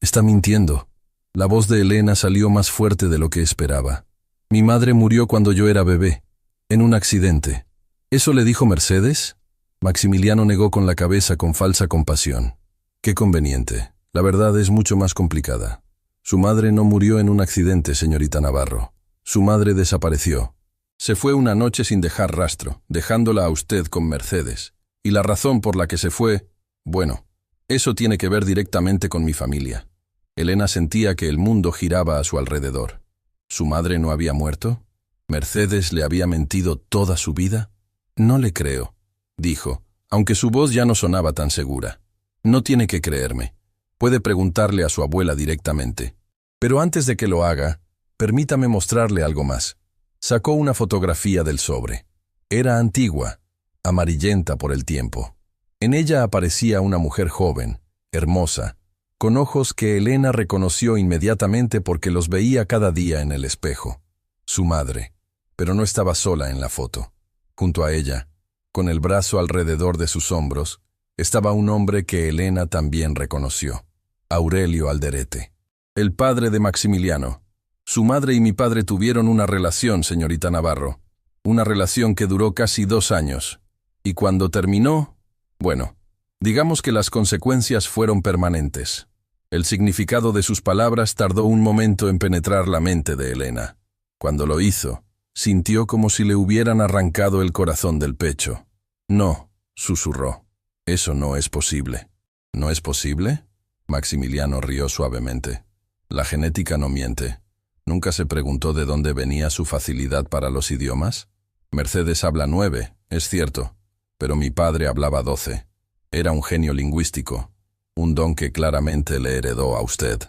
Está mintiendo. La voz de Elena salió más fuerte de lo que esperaba. Mi madre murió cuando yo era bebé, en un accidente. ¿Eso le dijo Mercedes? Maximiliano negó con la cabeza con falsa compasión. Qué conveniente. La verdad es mucho más complicada. Su madre no murió en un accidente, señorita Navarro. Su madre desapareció. Se fue una noche sin dejar rastro, dejándola a usted con Mercedes. Y la razón por la que se fue, bueno, eso tiene que ver directamente con mi familia. Elena sentía que el mundo giraba a su alrededor. ¿Su madre no había muerto? ¿Mercedes le había mentido toda su vida? No le creo, dijo, aunque su voz ya no sonaba tan segura. No tiene que creerme. Puede preguntarle a su abuela directamente. Pero antes de que lo haga, permítame mostrarle algo más. Sacó una fotografía del sobre. Era antigua, amarillenta por el tiempo. En ella aparecía una mujer joven, hermosa, con ojos que Elena reconoció inmediatamente porque los veía cada día en el espejo. Su madre, pero no estaba sola en la foto. Junto a ella, con el brazo alrededor de sus hombros, estaba un hombre que Elena también reconoció. Aurelio Alderete, el padre de Maximiliano. Su madre y mi padre tuvieron una relación, señorita Navarro. Una relación que duró casi 2 años. Y cuando terminó, bueno, digamos que las consecuencias fueron permanentes. El significado de sus palabras tardó un momento en penetrar la mente de Elena. Cuando lo hizo, sintió como si le hubieran arrancado el corazón del pecho. No, susurró. Eso no es posible. ¿No es posible? Maximiliano rió suavemente. La genética no miente. ¿Nunca se preguntó de dónde venía su facilidad para los idiomas? Mercedes habla 9, es cierto, pero mi padre hablaba 12. Era un genio lingüístico, un don que claramente le heredó a usted.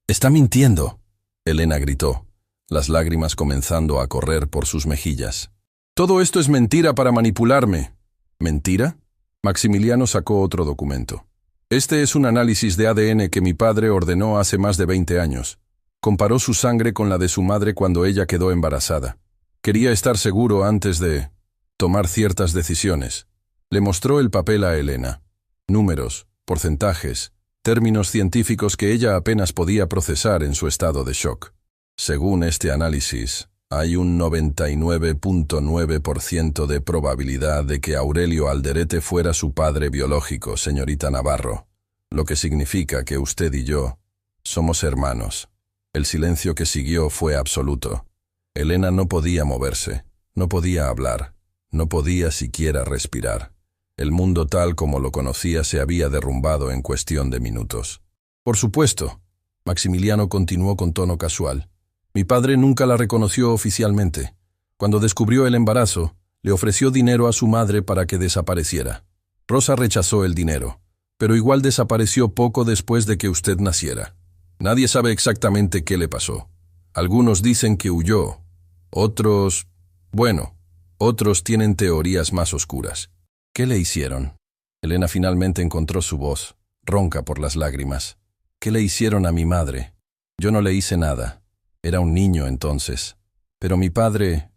«¡Está mintiendo!», Elena gritó, las lágrimas comenzando a correr por sus mejillas. «Todo esto es mentira para manipularme». ¿Mentira? Maximiliano sacó otro documento. Este es un análisis de ADN que mi padre ordenó hace más de 20 años. Comparó su sangre con la de su madre cuando ella quedó embarazada. Quería estar seguro antes de tomar ciertas decisiones. Le mostró el papel a Elena. Números, porcentajes, términos científicos que ella apenas podía procesar en su estado de shock. Según este análisis, hay un 99.9% de probabilidad de que Aurelio Alderete fuera su padre biológico, señorita Navarro, lo que significa que usted y yo somos hermanos. El silencio que siguió fue absoluto. Elena no podía moverse, no podía hablar, no podía siquiera respirar. El mundo tal como lo conocía se había derrumbado en cuestión de minutos. Por supuesto, Maximiliano continuó con tono casual. Mi padre nunca la reconoció oficialmente. Cuando descubrió el embarazo, le ofreció dinero a su madre para que desapareciera. Rosa rechazó el dinero, pero igual desapareció poco después de que usted naciera. Nadie sabe exactamente qué le pasó. Algunos dicen que huyó. Otros tienen teorías más oscuras. ¿Qué le hicieron? Elena finalmente encontró su voz, ronca por las lágrimas. ¿Qué le hicieron a mi madre? Yo no le hice nada. Era un niño entonces. Pero mi padre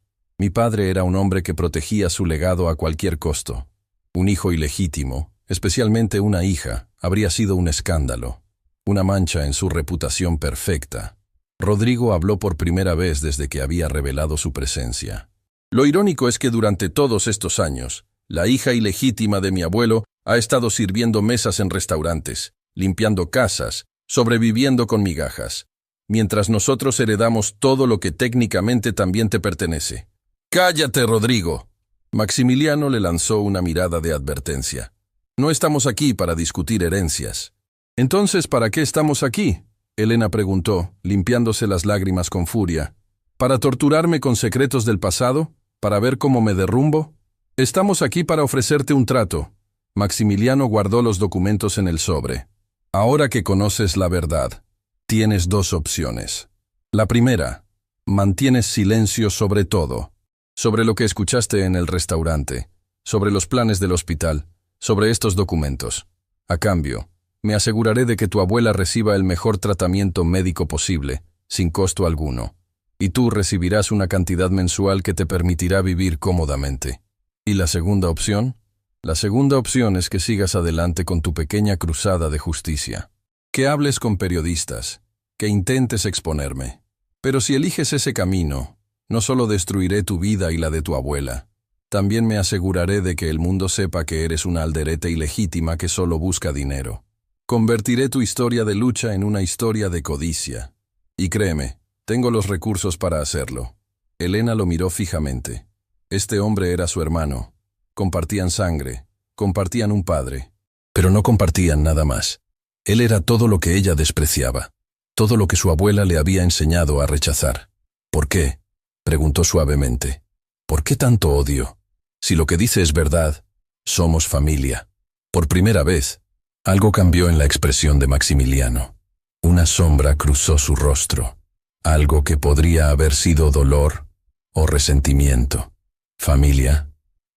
era un hombre que protegía su legado a cualquier costo. Un hijo ilegítimo, especialmente una hija, habría sido un escándalo, una mancha en su reputación perfecta. Rodrigo habló por primera vez desde que había revelado su presencia. Lo irónico es que durante todos estos años, la hija ilegítima de mi abuelo ha estado sirviendo mesas en restaurantes, limpiando casas, sobreviviendo con migajas, mientras nosotros heredamos todo lo que técnicamente también te pertenece. ¡Cállate, Rodrigo! Maximiliano le lanzó una mirada de advertencia. No estamos aquí para discutir herencias. Entonces, ¿para qué estamos aquí? Elena preguntó, limpiándose las lágrimas con furia. ¿Para torturarme con secretos del pasado? ¿Para ver cómo me derrumbo? Estamos aquí para ofrecerte un trato. Maximiliano guardó los documentos en el sobre. Ahora que conoces la verdad, tienes dos opciones. La primera, mantienes silencio sobre todo, sobre lo que escuchaste en el restaurante, sobre los planes del hospital, sobre estos documentos. A cambio, me aseguraré de que tu abuela reciba el mejor tratamiento médico posible, sin costo alguno, y tú recibirás una cantidad mensual que te permitirá vivir cómodamente. ¿Y la segunda opción? La segunda opción es que sigas adelante con tu pequeña cruzada de justicia. Que hables con periodistas, que intentes exponerme. Pero si eliges ese camino, no solo destruiré tu vida y la de tu abuela, también me aseguraré de que el mundo sepa que eres una Alderete ilegítima que solo busca dinero. Convertiré tu historia de lucha en una historia de codicia. Y créeme, tengo los recursos para hacerlo. Elena lo miró fijamente. Este hombre era su hermano. Compartían sangre, compartían un padre, pero no compartían nada más. Él era todo lo que ella despreciaba, todo lo que su abuela le había enseñado a rechazar. ¿Por qué?, preguntó suavemente. ¿Por qué tanto odio? Si lo que dice es verdad, somos familia. Por primera vez, algo cambió en la expresión de Maximiliano. Una sombra cruzó su rostro, algo que podría haber sido dolor o resentimiento. Familia.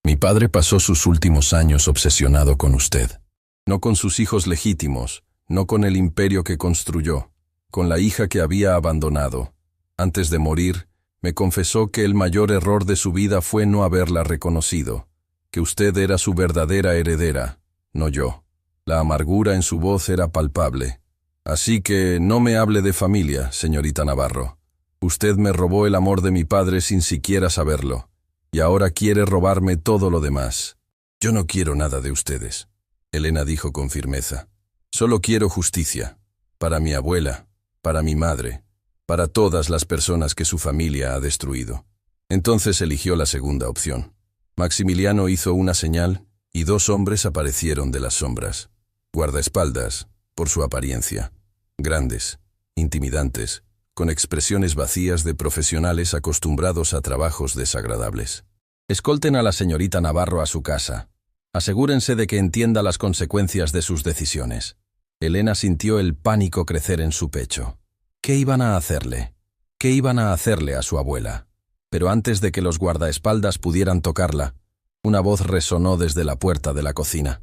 Mi padre pasó sus últimos años obsesionado con usted. No con sus hijos legítimos, no con el imperio que construyó, con la hija que había abandonado. Antes de morir, me confesó que el mayor error de su vida fue no haberla reconocido, que usted era su verdadera heredera, no yo. La amargura en su voz era palpable. Así que no me hable de familia, señorita Navarro. Usted me robó el amor de mi padre sin siquiera saberlo. Y ahora quiere robarme todo lo demás. Yo no quiero nada de ustedes, Elena dijo con firmeza. Solo quiero justicia, para mi abuela, para mi madre, para todas las personas que su familia ha destruido. Entonces eligió la segunda opción. Maximiliano hizo una señal y dos hombres aparecieron de las sombras. Guardaespaldas, por su apariencia. Grandes, intimidantes, con expresiones vacías de profesionales acostumbrados a trabajos desagradables. Escolten a la señorita Navarro a su casa. Asegúrense de que entienda las consecuencias de sus decisiones. Elena sintió el pánico crecer en su pecho. ¿Qué iban a hacerle? ¿Qué iban a hacerle a su abuela? Pero antes de que los guardaespaldas pudieran tocarla, una voz resonó desde la puerta de la cocina.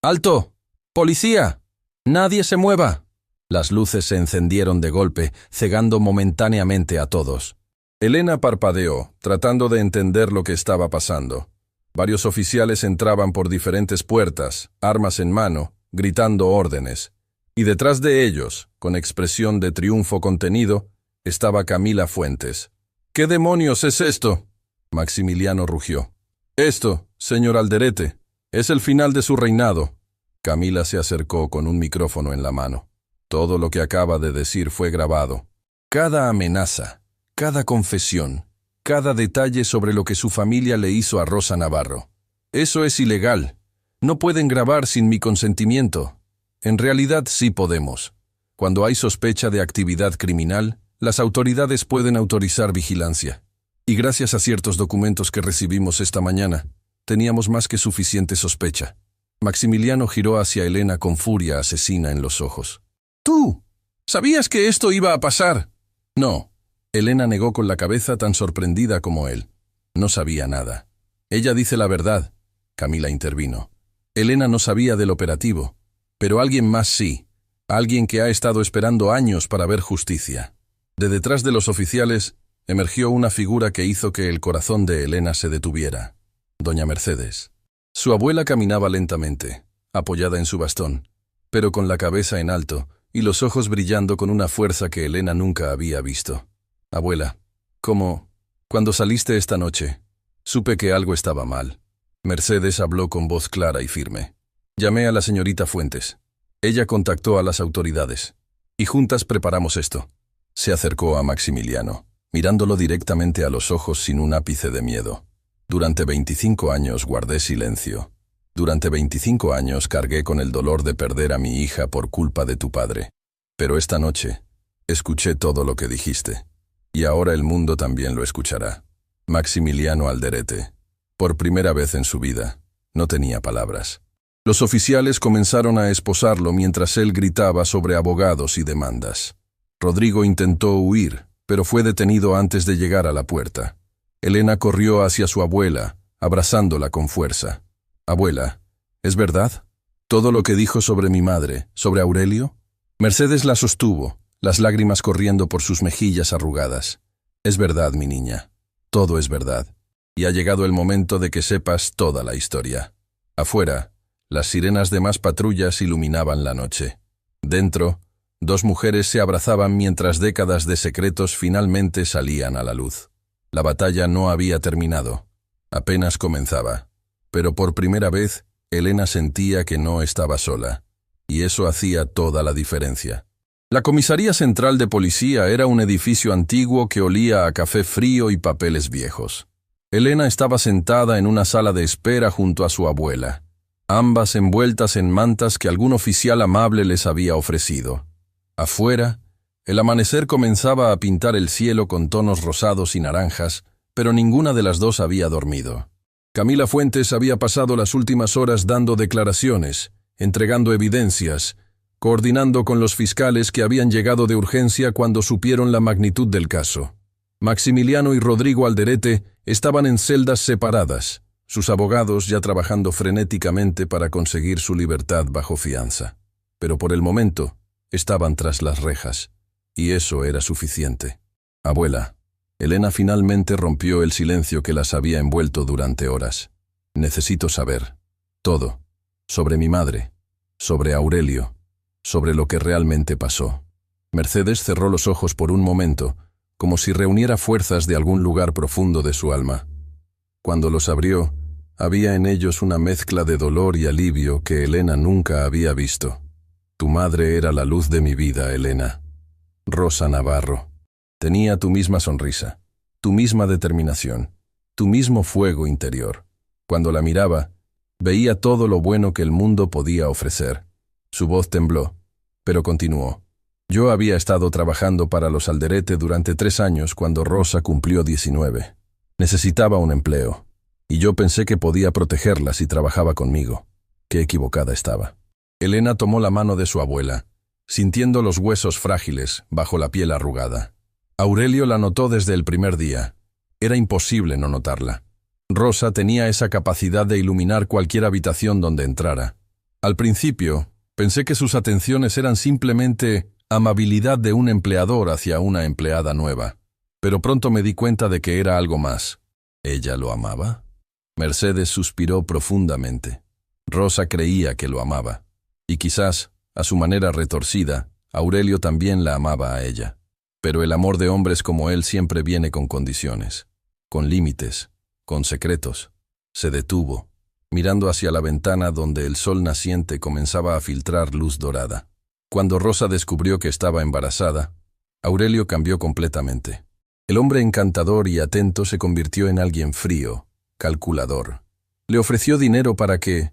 ¡Alto! ¡Policía! ¡Nadie se mueva! Las luces se encendieron de golpe, cegando momentáneamente a todos. Elena parpadeó, tratando de entender lo que estaba pasando. Varios oficiales entraban por diferentes puertas, armas en mano, gritando órdenes. Y detrás de ellos, con expresión de triunfo contenido, Estaba Camila Fuentes. —¿Qué demonios es esto? Maximiliano rugió. —Esto, señor Alderete, es el final de su reinado. Camila se acercó con un micrófono en la mano. Todo lo que acaba de decir fue grabado. Cada amenaza, cada confesión, cada detalle sobre lo que su familia le hizo a Rosa Navarro. Eso es ilegal. No pueden grabar sin mi consentimiento. En realidad sí podemos. Cuando hay sospecha de actividad criminal, las autoridades pueden autorizar vigilancia. Y gracias a ciertos documentos que recibimos esta mañana, teníamos más que suficiente sospecha. Maximiliano giró hacia Elena con furia asesina en los ojos. —¿Tú? ¿Sabías que esto iba a pasar? No. Elena negó con la cabeza tan sorprendida como él. No sabía nada. Ella dice la verdad. Camila intervino. Elena no sabía del operativo, pero alguien más sí. Alguien que ha estado esperando años para ver justicia. De detrás de los oficiales emergió una figura que hizo que el corazón de Elena se detuviera. Doña Mercedes. Su abuela caminaba lentamente, apoyada en su bastón, pero con la cabeza en alto y los ojos brillando con una fuerza que Elena nunca había visto. Abuela, cuando saliste esta noche, supe que algo estaba mal. Mercedes habló con voz clara y firme. Llamé a la señorita Fuentes. Ella contactó a las autoridades. Y juntas preparamos esto. Se acercó a Maximiliano, mirándolo directamente a los ojos sin un ápice de miedo. Durante 25 años guardé silencio. Durante 25 años cargué con el dolor de perder a mi hija por culpa de tu padre. Pero esta noche, escuché todo lo que dijiste. Y ahora el mundo también lo escuchará. Maximiliano Alderete. Por primera vez en su vida, no tenía palabras. Los oficiales comenzaron a esposarlo mientras él gritaba sobre abogados y demandas. Rodrigo intentó huir, pero fue detenido antes de llegar a la puerta. Elena corrió hacia su abuela, abrazándola con fuerza. Abuela, ¿es verdad? ¿Todo lo que dijo sobre mi madre, sobre Aurelio? Mercedes la sostuvo, las lágrimas corriendo por sus mejillas arrugadas. Es verdad, mi niña. Todo es verdad. Y ha llegado el momento de que sepas toda la historia. Afuera, las sirenas de más patrullas iluminaban la noche. Dentro, dos mujeres se abrazaban mientras décadas de secretos finalmente salían a la luz. La batalla no había terminado. Apenas comenzaba. Pero por primera vez, Elena sentía que no estaba sola. Y eso hacía toda la diferencia. La Comisaría Central de Policía era un edificio antiguo que olía a café frío y papeles viejos. Elena estaba sentada en una sala de espera junto a su abuela, ambas envueltas en mantas que algún oficial amable les había ofrecido. Afuera, el amanecer comenzaba a pintar el cielo con tonos rosados y naranjas, pero ninguna de las dos había dormido. Camila Fuentes había pasado las últimas horas dando declaraciones, entregando evidencias, coordinando con los fiscales que habían llegado de urgencia cuando supieron la magnitud del caso. Maximiliano y Rodrigo Alderete estaban en celdas separadas, sus abogados ya trabajando frenéticamente para conseguir su libertad bajo fianza. Pero por el momento, estaban tras las rejas, y eso era suficiente. Abuela, Elena finalmente rompió el silencio que las había envuelto durante horas. Necesito saber todo, sobre mi madre, sobre Aurelio, sobre lo que realmente pasó. Mercedes cerró los ojos por un momento, como si reuniera fuerzas de algún lugar profundo de su alma. Cuando los abrió, había en ellos una mezcla de dolor y alivio que Elena nunca había visto. Tu madre era la luz de mi vida, Elena. Rosa Navarro. Tenía tu misma sonrisa, tu misma determinación, tu mismo fuego interior. Cuando la miraba, veía todo lo bueno que el mundo podía ofrecer. Su voz tembló, pero continuó. Yo había estado trabajando para los Alderete durante 3 años cuando Rosa cumplió 19. Necesitaba un empleo, y yo pensé que podía protegerla si trabajaba conmigo. Qué equivocada estaba. Elena tomó la mano de su abuela, sintiendo los huesos frágiles bajo la piel arrugada. Aurelio la notó desde el primer día. Era imposible no notarla. Rosa tenía esa capacidad de iluminar cualquier habitación donde entrara. Al principio, pensé que sus atenciones eran simplemente amabilidad de un empleador hacia una empleada nueva. Pero pronto me di cuenta de que era algo más. ¿Ella lo amaba? Mercedes suspiró profundamente. Rosa creía que lo amaba. Y quizás, a su manera retorcida, Aurelio también la amaba a ella. Pero el amor de hombres como él siempre viene con condiciones, con límites, con secretos. Se detuvo, mirando hacia la ventana donde el sol naciente comenzaba a filtrar luz dorada. Cuando Rosa descubrió que estaba embarazada, Aurelio cambió completamente. El hombre encantador y atento se convirtió en alguien frío, calculador. Le ofreció dinero para que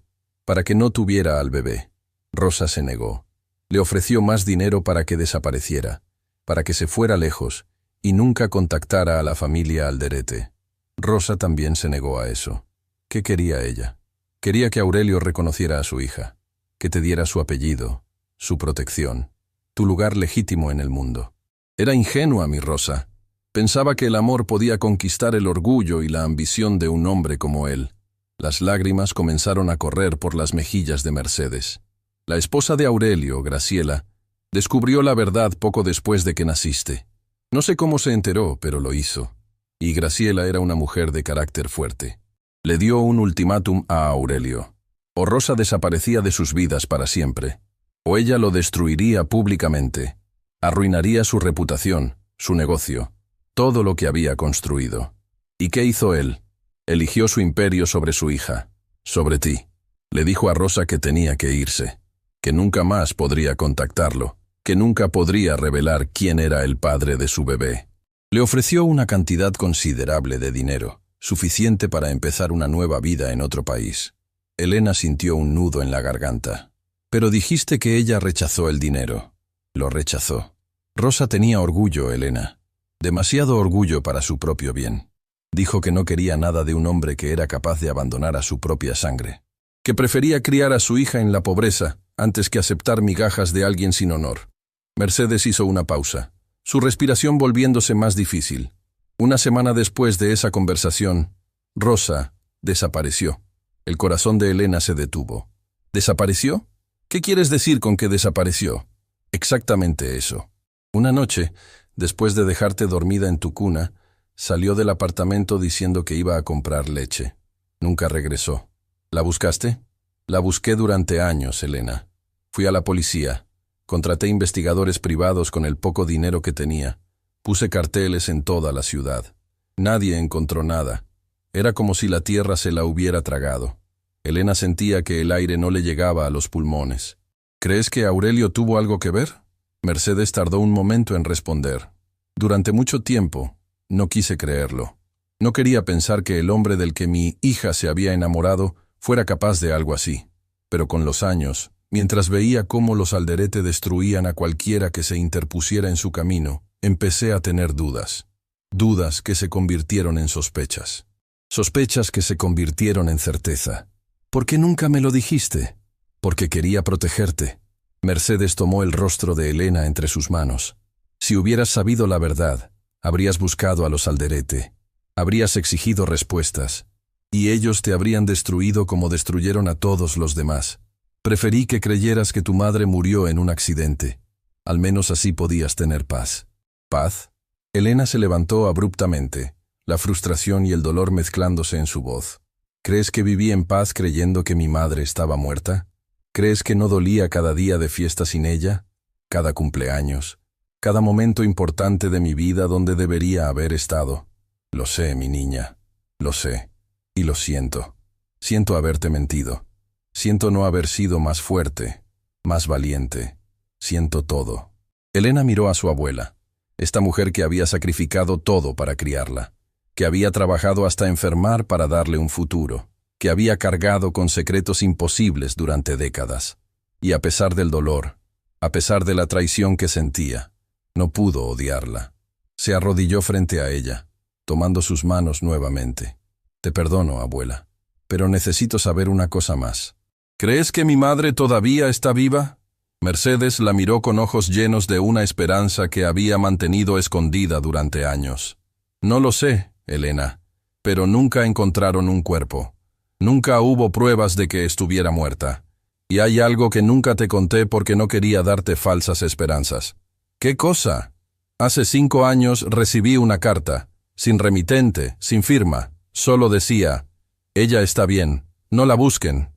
no tuviera al bebé. Rosa se negó. Le ofreció más dinero para que desapareciera, para que se fuera lejos y nunca contactara a la familia Alderete. Rosa también se negó a eso. ¿Qué quería ella? Quería que Aurelio reconociera a su hija, que te diera su apellido, su protección, tu lugar legítimo en el mundo. Era ingenua mi Rosa. Pensaba que el amor podía conquistar el orgullo y la ambición de un hombre como él. Las lágrimas comenzaron a correr por las mejillas de Mercedes. La esposa de Aurelio, Graciela, descubrió la verdad poco después de que naciste. No sé cómo se enteró, pero lo hizo. Y Graciela era una mujer de carácter fuerte. Le dio un ultimátum a Aurelio. O Rosa desaparecía de sus vidas para siempre, o ella lo destruiría públicamente. Arruinaría su reputación, su negocio, todo lo que había construido. ¿Y qué hizo él? Eligió su imperio sobre su hija, sobre ti. Le dijo a Rosa que tenía que irse, que nunca más podría contactarlo, que nunca podría revelar quién era el padre de su bebé. Le ofreció una cantidad considerable de dinero, suficiente para empezar una nueva vida en otro país. Elena sintió un nudo en la garganta. Pero dijiste que ella rechazó el dinero. Lo rechazó. Rosa tenía orgullo, Elena. Demasiado orgullo para su propio bien. Dijo que no quería nada de un hombre que era capaz de abandonar a su propia sangre. Que prefería criar a su hija en la pobreza antes que aceptar migajas de alguien sin honor. Mercedes hizo una pausa, su respiración volviéndose más difícil. Una semana después de esa conversación, Rosa desapareció. El corazón de Elena se detuvo. ¿Desapareció? ¿Qué quieres decir con que desapareció? Exactamente eso. Una noche, después de dejarte dormida en tu cuna, salió del apartamento diciendo que iba a comprar leche. Nunca regresó. ¿La buscaste? La busqué durante años, Elena. Fui a la policía. Contraté investigadores privados con el poco dinero que tenía. Puse carteles en toda la ciudad. Nadie encontró nada. Era como si la tierra se la hubiera tragado. Elena sentía que el aire no le llegaba a los pulmones. ¿Crees que Aurelio tuvo algo que ver? Mercedes tardó un momento en responder. Durante mucho tiempo, no quise creerlo. No quería pensar que el hombre del que mi hija se había enamorado fuera capaz de algo así. Pero con los años, mientras veía cómo los Alderete destruían a cualquiera que se interpusiera en su camino, empecé a tener dudas. Dudas que se convirtieron en sospechas. Sospechas que se convirtieron en certeza. ¿Por qué nunca me lo dijiste? Porque quería protegerte. Mercedes tomó el rostro de Elena entre sus manos. Si hubieras sabido la verdad, habrías buscado a los Alderete. Habrías exigido respuestas. Y ellos te habrían destruido como destruyeron a todos los demás. Preferí que creyeras que tu madre murió en un accidente. Al menos así podías tener paz. ¿Paz? Elena se levantó abruptamente, la frustración y el dolor mezclándose en su voz. ¿Crees que viví en paz creyendo que mi madre estaba muerta? ¿Crees que no dolía cada día de fiesta sin ella? Cada cumpleaños, cada momento importante de mi vida donde debería haber estado. Lo sé, mi niña, lo sé, y lo siento. Siento haberte mentido. Siento no haber sido más fuerte, más valiente. Siento todo. Elena miró a su abuela, esta mujer que había sacrificado todo para criarla, que había trabajado hasta enfermar para darle un futuro, que había cargado con secretos imposibles durante décadas. Y a pesar del dolor, a pesar de la traición que sentía, no pudo odiarla. Se arrodilló frente a ella, tomando sus manos nuevamente. Te perdono, abuela, pero necesito saber una cosa más. ¿Crees que mi madre todavía está viva? Mercedes la miró con ojos llenos de una esperanza que había mantenido escondida durante años. No lo sé, Elena, pero nunca encontraron un cuerpo. Nunca hubo pruebas de que estuviera muerta. Y hay algo que nunca te conté porque no quería darte falsas esperanzas. ¿Qué cosa? Hace 5 años recibí una carta, sin remitente, sin firma. Solo decía, ella está bien, no la busquen.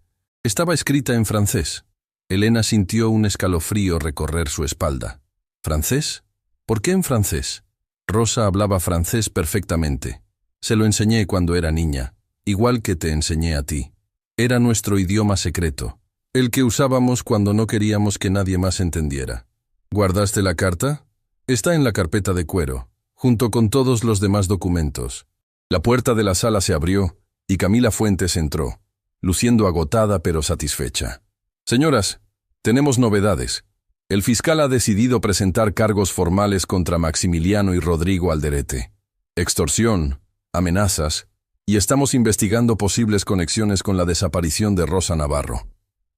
Estaba escrita en francés. Elena sintió un escalofrío recorrer su espalda. ¿Francés? ¿Por qué en francés? Rosa hablaba francés perfectamente. Se lo enseñé cuando era niña, igual que te enseñé a ti. Era nuestro idioma secreto, el que usábamos cuando no queríamos que nadie más entendiera. ¿Guardaste la carta? Está en la carpeta de cuero, junto con todos los demás documentos. La puerta de la sala se abrió y Camila Fuentes entró, luciendo agotada pero satisfecha. Señoras, tenemos novedades. El fiscal ha decidido presentar cargos formales contra Maximiliano y Rodrigo Alderete. Extorsión, amenazas, y estamos investigando posibles conexiones con la desaparición de Rosa Navarro.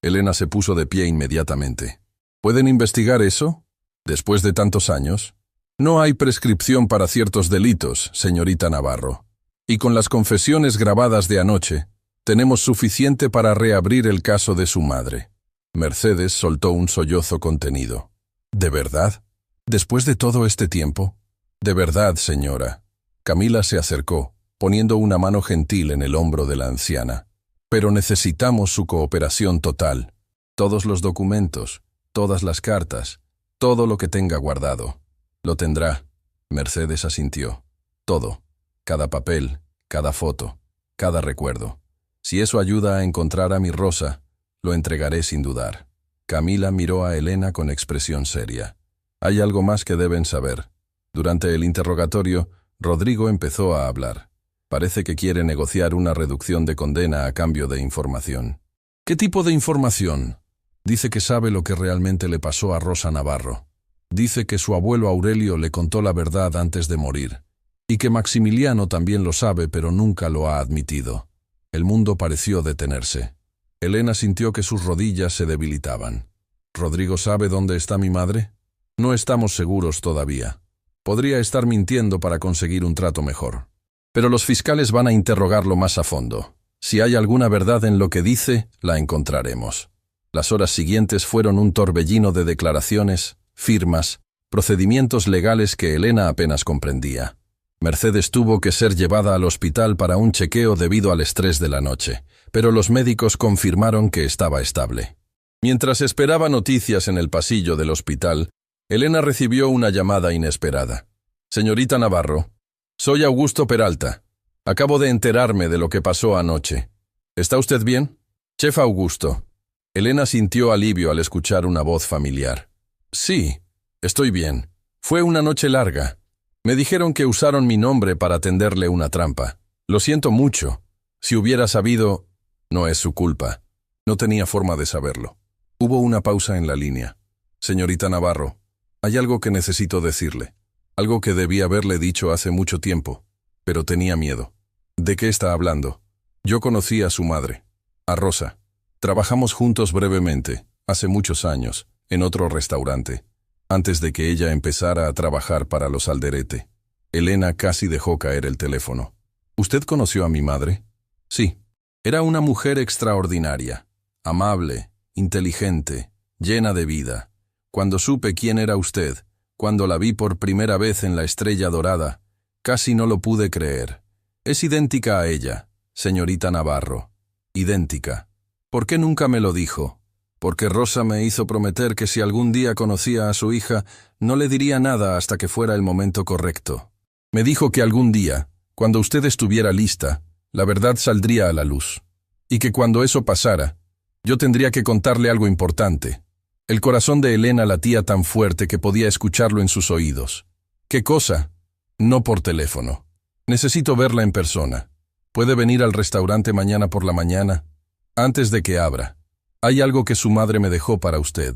Elena se puso de pie inmediatamente. ¿Pueden investigar eso? ¿Después de tantos años? No hay prescripción para ciertos delitos, señorita Navarro. Y con las confesiones grabadas de anoche, tenemos suficiente para reabrir el caso de su madre. Mercedes soltó un sollozo contenido. ¿De verdad? ¿Después de todo este tiempo? De verdad, señora. Camila se acercó, poniendo una mano gentil en el hombro de la anciana. Pero necesitamos su cooperación total. Todos los documentos, todas las cartas, todo lo que tenga guardado. Lo tendrá. Mercedes asintió. Todo. Cada papel, cada foto, cada recuerdo. Si eso ayuda a encontrar a mi Rosa, lo entregaré sin dudar. Camila miró a Elena con expresión seria. Hay algo más que deben saber. Durante el interrogatorio, Rodrigo empezó a hablar. Parece que quiere negociar una reducción de condena a cambio de información. ¿Qué tipo de información? Dice que sabe lo que realmente le pasó a Rosa Navarro. Dice que su abuelo Aurelio le contó la verdad antes de morir. Y que Maximiliano también lo sabe, pero nunca lo ha admitido. El mundo pareció detenerse. Elena sintió que sus rodillas se debilitaban. ¿Rodrigo sabe dónde está mi madre? No estamos seguros todavía. Podría estar mintiendo para conseguir un trato mejor. Pero los fiscales van a interrogarlo más a fondo. Si hay alguna verdad en lo que dice, la encontraremos. Las horas siguientes fueron un torbellino de declaraciones, firmas, procedimientos legales que Elena apenas comprendía. Mercedes tuvo que ser llevada al hospital para un chequeo debido al estrés de la noche, pero los médicos confirmaron que estaba estable. Mientras esperaba noticias en el pasillo del hospital, Elena recibió una llamada inesperada. «Señorita Navarro, soy Augusto Peralta. Acabo de enterarme de lo que pasó anoche. ¿Está usted bien?» «Chef Augusto». Elena sintió alivio al escuchar una voz familiar. «Sí, estoy bien. Fue una noche larga. Me dijeron que usaron mi nombre para tenderle una trampa. Lo siento mucho. Si hubiera sabido, no es su culpa. No tenía forma de saberlo». Hubo una pausa en la línea. «Señorita Navarro, hay algo que necesito decirle. Algo que debí haberle dicho hace mucho tiempo, pero tenía miedo». «¿De qué está hablando?» «Yo conocí a su madre, a Rosa. Trabajamos juntos brevemente, hace muchos años, en otro restaurante, antes de que ella empezara a trabajar para los Alderete». Elena casi dejó caer el teléfono. «¿Usted conoció a mi madre?» «Sí. Era una mujer extraordinaria, amable, inteligente, llena de vida. Cuando supe quién era usted, cuando la vi por primera vez en la Estrella Dorada, casi no lo pude creer. Es idéntica a ella, señorita Navarro. Idéntica. ¿Por qué nunca me lo dijo? Porque Rosa me hizo prometer que si algún día conocía a su hija, no le diría nada hasta que fuera el momento correcto. Me dijo que algún día, cuando usted estuviera lista, la verdad saldría a la luz. Y que cuando eso pasara, yo tendría que contarle algo importante». El corazón de Elena latía tan fuerte que podía escucharlo en sus oídos. «¿Qué cosa?» «No por teléfono. Necesito verla en persona. ¿Puede venir al restaurante mañana por la mañana? Antes de que abra. Hay algo que su madre me dejó para usted.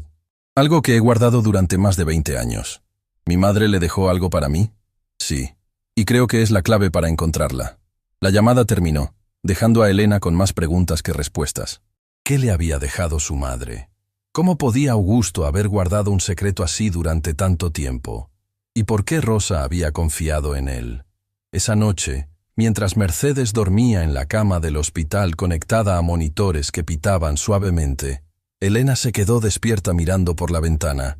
Algo que he guardado durante más de 20 años. ¿Mi madre le dejó algo para mí?» «Sí. Y creo que es la clave para encontrarla». La llamada terminó, dejando a Elena con más preguntas que respuestas. ¿Qué le había dejado su madre? ¿Cómo podía Augusto haber guardado un secreto así durante tanto tiempo? ¿Y por qué Rosa había confiado en él? Esa noche, mientras Mercedes dormía en la cama del hospital conectada a monitores que pitaban suavemente, Elena se quedó despierta mirando por la ventana.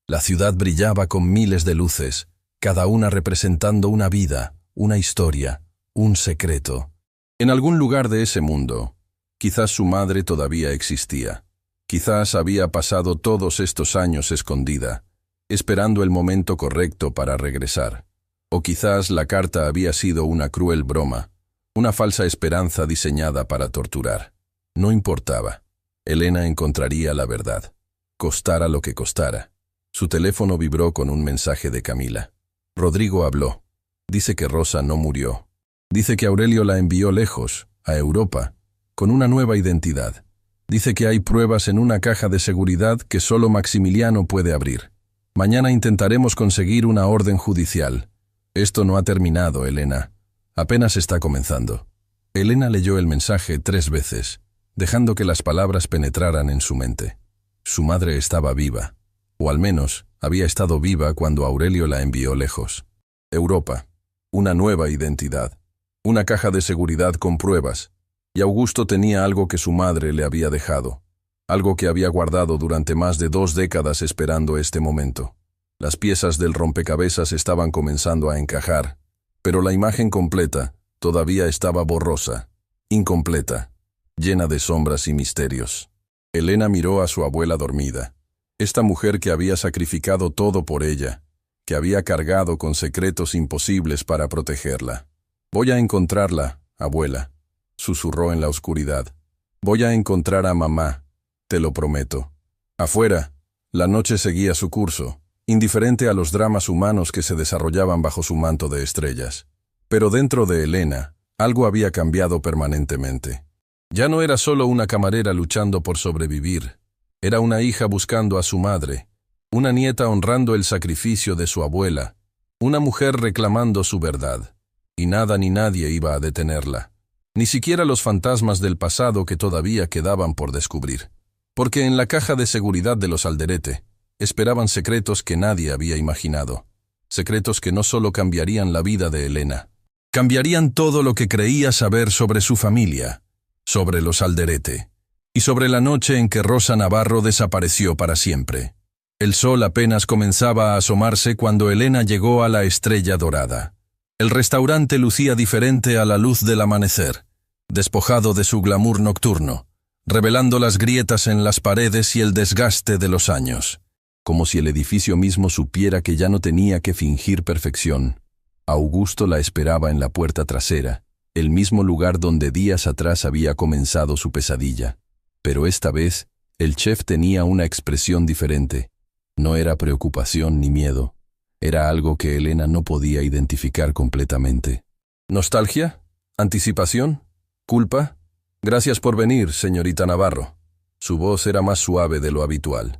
La ciudad brillaba con miles de luces, cada una representando una vida, una historia, un secreto. En algún lugar de ese mundo, quizás su madre todavía existía. Quizás había pasado todos estos años escondida, esperando el momento correcto para regresar. O quizás la carta había sido una cruel broma, una falsa esperanza diseñada para torturar. No importaba. Elena encontraría la verdad, costara lo que costara. Su teléfono vibró con un mensaje de Camila. Rodrigo habló. Dice que Rosa no murió. Dice que Aurelio la envió lejos, a Europa, con una nueva identidad. Dice que hay pruebas en una caja de seguridad que solo Maximiliano puede abrir. Mañana intentaremos conseguir una orden judicial. Esto no ha terminado, Elena. Apenas está comenzando. Elena leyó el mensaje 3 veces, dejando que las palabras penetraran en su mente. Su madre estaba viva, o al menos había estado viva cuando Aurelio la envió lejos. Europa, una nueva identidad, una caja de seguridad con pruebas, y Augusto tenía algo que su madre le había dejado, algo que había guardado durante más de 2 décadas esperando este momento. Las piezas del rompecabezas estaban comenzando a encajar, pero la imagen completa todavía estaba borrosa, incompleta, llena de sombras y misterios. Elena miró a su abuela dormida, esta mujer que había sacrificado todo por ella, que había cargado con secretos imposibles para protegerla. «Voy a encontrarla, abuela», susurró en la oscuridad. «Voy a encontrar a mamá, te lo prometo». Afuera, la noche seguía su curso, indiferente a los dramas humanos que se desarrollaban bajo su manto de estrellas. Pero dentro de Elena, algo había cambiado permanentemente. Ya no era solo una camarera luchando por sobrevivir, era una hija buscando a su madre, una nieta honrando el sacrificio de su abuela, una mujer reclamando su verdad. Y nada ni nadie iba a detenerla. Ni siquiera los fantasmas del pasado que todavía quedaban por descubrir. Porque en la caja de seguridad de los Alderete esperaban secretos que nadie había imaginado. Secretos que no solo cambiarían la vida de Elena, cambiarían todo lo que creía saber sobre su familia, sobre los Alderete, y sobre la noche en que Rosa Navarro desapareció para siempre. El sol apenas comenzaba a asomarse cuando Elena llegó a la Estrella Dorada. El restaurante lucía diferente a la luz del amanecer, despojado de su glamour nocturno, revelando las grietas en las paredes y el desgaste de los años, como si el edificio mismo supiera que ya no tenía que fingir perfección. Augusto la esperaba en la puerta trasera, el mismo lugar donde días atrás había comenzado su pesadilla. Pero esta vez, el chef tenía una expresión diferente. No era preocupación ni miedo. Era algo que Elena no podía identificar completamente. ¿Nostalgia? ¿Anticipación? ¿Culpa? Gracias por venir, señorita Navarro. Su voz era más suave de lo habitual.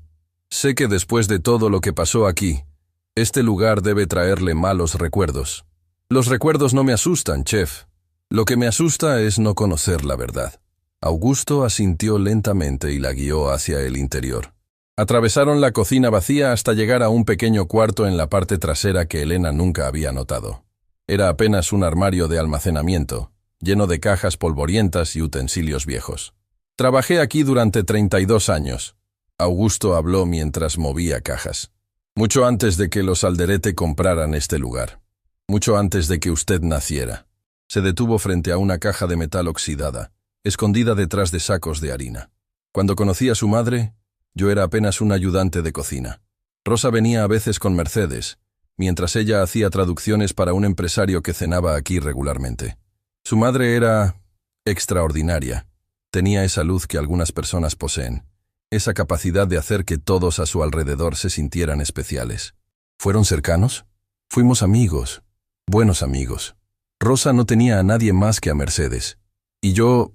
Sé que después de todo lo que pasó aquí, este lugar debe traerle malos recuerdos. Los recuerdos no me asustan, chef. Lo que me asusta es no conocer la verdad. Augusto asintió lentamente y la guió hacia el interior. Atravesaron la cocina vacía hasta llegar a un pequeño cuarto en la parte trasera que Elena nunca había notado. Era apenas un armario de almacenamiento, lleno de cajas polvorientas y utensilios viejos. Trabajé aquí durante 32 años. Augusto habló mientras movía cajas. Mucho antes de que los Alderete compraran este lugar. Mucho antes de que usted naciera. Se detuvo frente a una caja de metal oxidada, escondida detrás de sacos de harina. Cuando conocí a su madre, yo era apenas un ayudante de cocina. Rosa venía a veces con Mercedes, mientras ella hacía traducciones para un empresario que cenaba aquí regularmente. Su madre era extraordinaria. Tenía esa luz que algunas personas poseen, esa capacidad de hacer que todos a su alrededor se sintieran especiales. ¿Fueron cercanos? Fuimos amigos, buenos amigos. Rosa no tenía a nadie más que a Mercedes. Y yo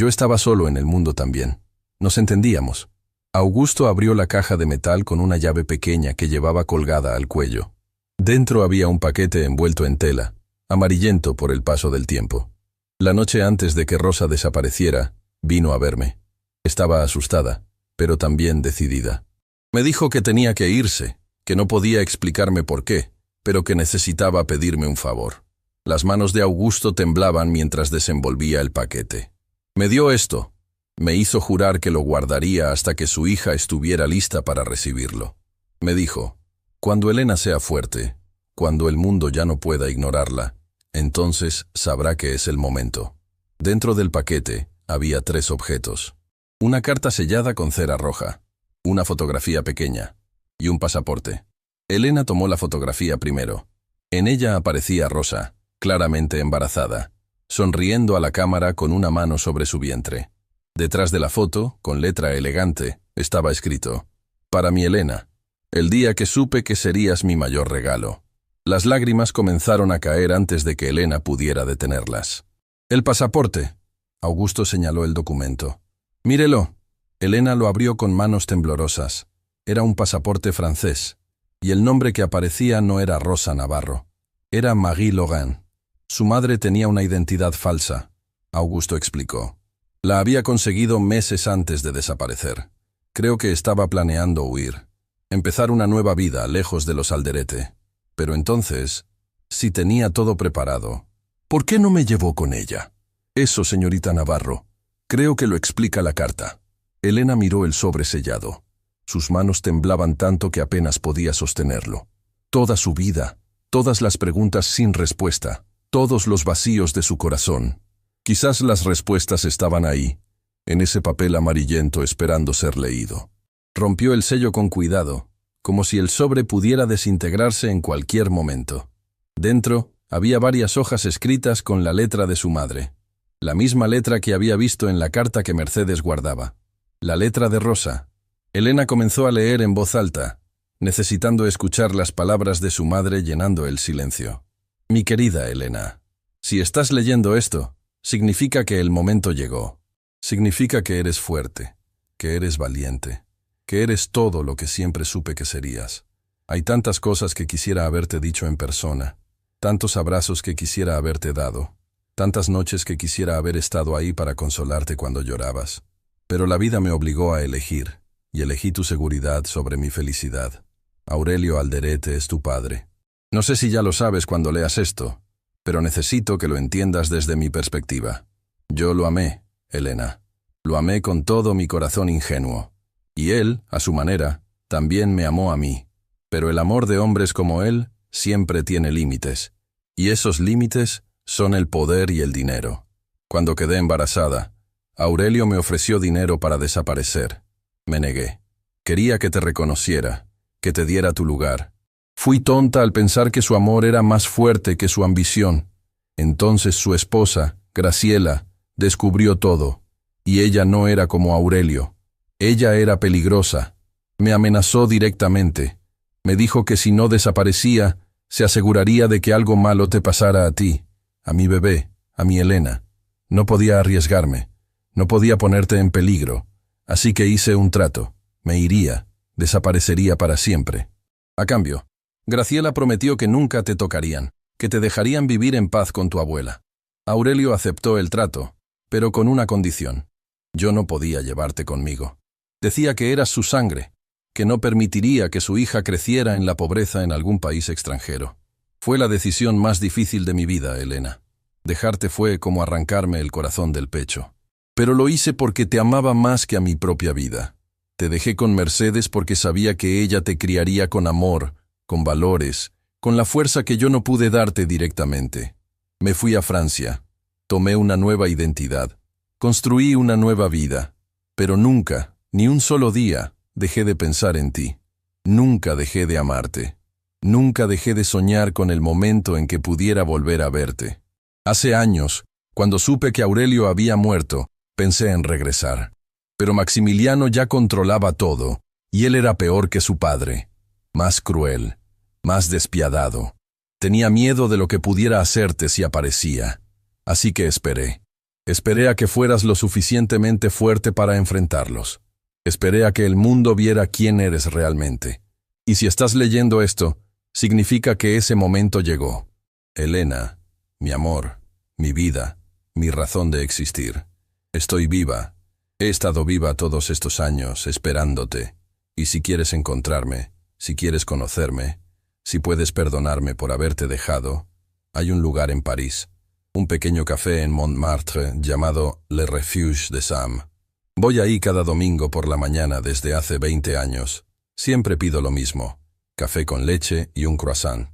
estaba solo en el mundo también. Nos entendíamos. Augusto abrió la caja de metal con una llave pequeña que llevaba colgada al cuello. Dentro había un paquete envuelto en tela, amarillento por el paso del tiempo. La noche antes de que Rosa desapareciera, vino a verme. Estaba asustada, pero también decidida. Me dijo que tenía que irse, que no podía explicarme por qué, pero que necesitaba pedirme un favor. Las manos de Augusto temblaban mientras desenvolvía el paquete. Me dio esto. Me hizo jurar que lo guardaría hasta que su hija estuviera lista para recibirlo. Me dijo, cuando Elena sea fuerte, cuando el mundo ya no pueda ignorarla, entonces sabrá que es el momento. Dentro del paquete había 3 objetos. Una carta sellada con cera roja, una fotografía pequeña y un pasaporte. Elena tomó la fotografía primero. En ella aparecía Rosa, claramente embarazada, sonriendo a la cámara con una mano sobre su vientre. Detrás de la foto, con letra elegante, estaba escrito: «Para mi Elena, el día que supe que serías mi mayor regalo». Las lágrimas comenzaron a caer antes de que Elena pudiera detenerlas. «El pasaporte», Augusto señaló el documento. «Mírelo». Elena lo abrió con manos temblorosas. Era un pasaporte francés, y el nombre que aparecía no era Rosa Navarro. Era Marie Laurent. Su madre tenía una identidad falsa, Augusto explicó. La había conseguido meses antes de desaparecer. Creo que estaba planeando huir, empezar una nueva vida lejos de los Alderete. Pero entonces, si tenía todo preparado, ¿por qué no me llevó con ella? Eso, señorita Navarro, creo que lo explica la carta. Elena miró el sobre sellado. Sus manos temblaban tanto que apenas podía sostenerlo. Toda su vida, todas las preguntas sin respuesta, todos los vacíos de su corazón. Quizás las respuestas estaban ahí, en ese papel amarillento esperando ser leído. Rompió el sello con cuidado, como si el sobre pudiera desintegrarse en cualquier momento. Dentro había varias hojas escritas con la letra de su madre, la misma letra que había visto en la carta que Mercedes guardaba. La letra de Rosa. Elena comenzó a leer en voz alta, necesitando escuchar las palabras de su madre llenando el silencio. Mi querida Elena, si estás leyendo esto, significa que el momento llegó. Significa que eres fuerte, que eres valiente, que eres todo lo que siempre supe que serías. Hay tantas cosas que quisiera haberte dicho en persona, tantos abrazos que quisiera haberte dado, tantas noches que quisiera haber estado ahí para consolarte cuando llorabas. Pero la vida me obligó a elegir, y elegí tu seguridad sobre mi felicidad. Aurelio Alderete es tu padre. No sé si ya lo sabes cuando leas esto, pero necesito que lo entiendas desde mi perspectiva. Yo lo amé, Elena. Lo amé con todo mi corazón ingenuo. Y él, a su manera, también me amó a mí. Pero el amor de hombres como él siempre tiene límites. Y esos límites son el poder y el dinero. Cuando quedé embarazada, Aurelio me ofreció dinero para desaparecer. Me negué. Quería que te reconociera, que te diera tu lugar. Fui tonta al pensar que su amor era más fuerte que su ambición. Entonces su esposa, Graciela, descubrió todo. Y ella no era como Aurelio. Ella era peligrosa. Me amenazó directamente. Me dijo que si no desaparecía, se aseguraría de que algo malo te pasara a ti, a mi bebé, a mi Elena. No podía arriesgarme. No podía ponerte en peligro. Así que hice un trato. Me iría. Desaparecería para siempre. A cambio, Graciela prometió que nunca te tocarían, que te dejarían vivir en paz con tu abuela. Aurelio aceptó el trato, pero con una condición. Yo no podía llevarte conmigo. Decía que eras su sangre, que no permitiría que su hija creciera en la pobreza en algún país extranjero. Fue la decisión más difícil de mi vida, Elena. Dejarte fue como arrancarme el corazón del pecho. Pero lo hice porque te amaba más que a mi propia vida. Te dejé con Mercedes porque sabía que ella te criaría con amor, con valores, con la fuerza que yo no pude darte directamente. Me fui a Francia. Tomé una nueva identidad. Construí una nueva vida. Pero nunca, ni un solo día, dejé de pensar en ti. Nunca dejé de amarte. Nunca dejé de soñar con el momento en que pudiera volver a verte. Hace años, cuando supe que Aurelio había muerto, pensé en regresar. Pero Maximiliano ya controlaba todo, y él era peor que su padre. Más cruel, más despiadado. Tenía miedo de lo que pudiera hacerte si aparecía. Así que esperé. Esperé a que fueras lo suficientemente fuerte para enfrentarlos. Esperé a que el mundo viera quién eres realmente. Y si estás leyendo esto, significa que ese momento llegó. Elena, mi amor, mi vida, mi razón de existir. Estoy viva. He estado viva todos estos años, esperándote. Y si quieres encontrarme, si quieres conocerme, si puedes perdonarme por haberte dejado, hay un lugar en París, un pequeño café en Montmartre llamado Le Refuge de Sam. Voy ahí cada domingo por la mañana desde hace 20 años. Siempre pido lo mismo, café con leche y un croissant.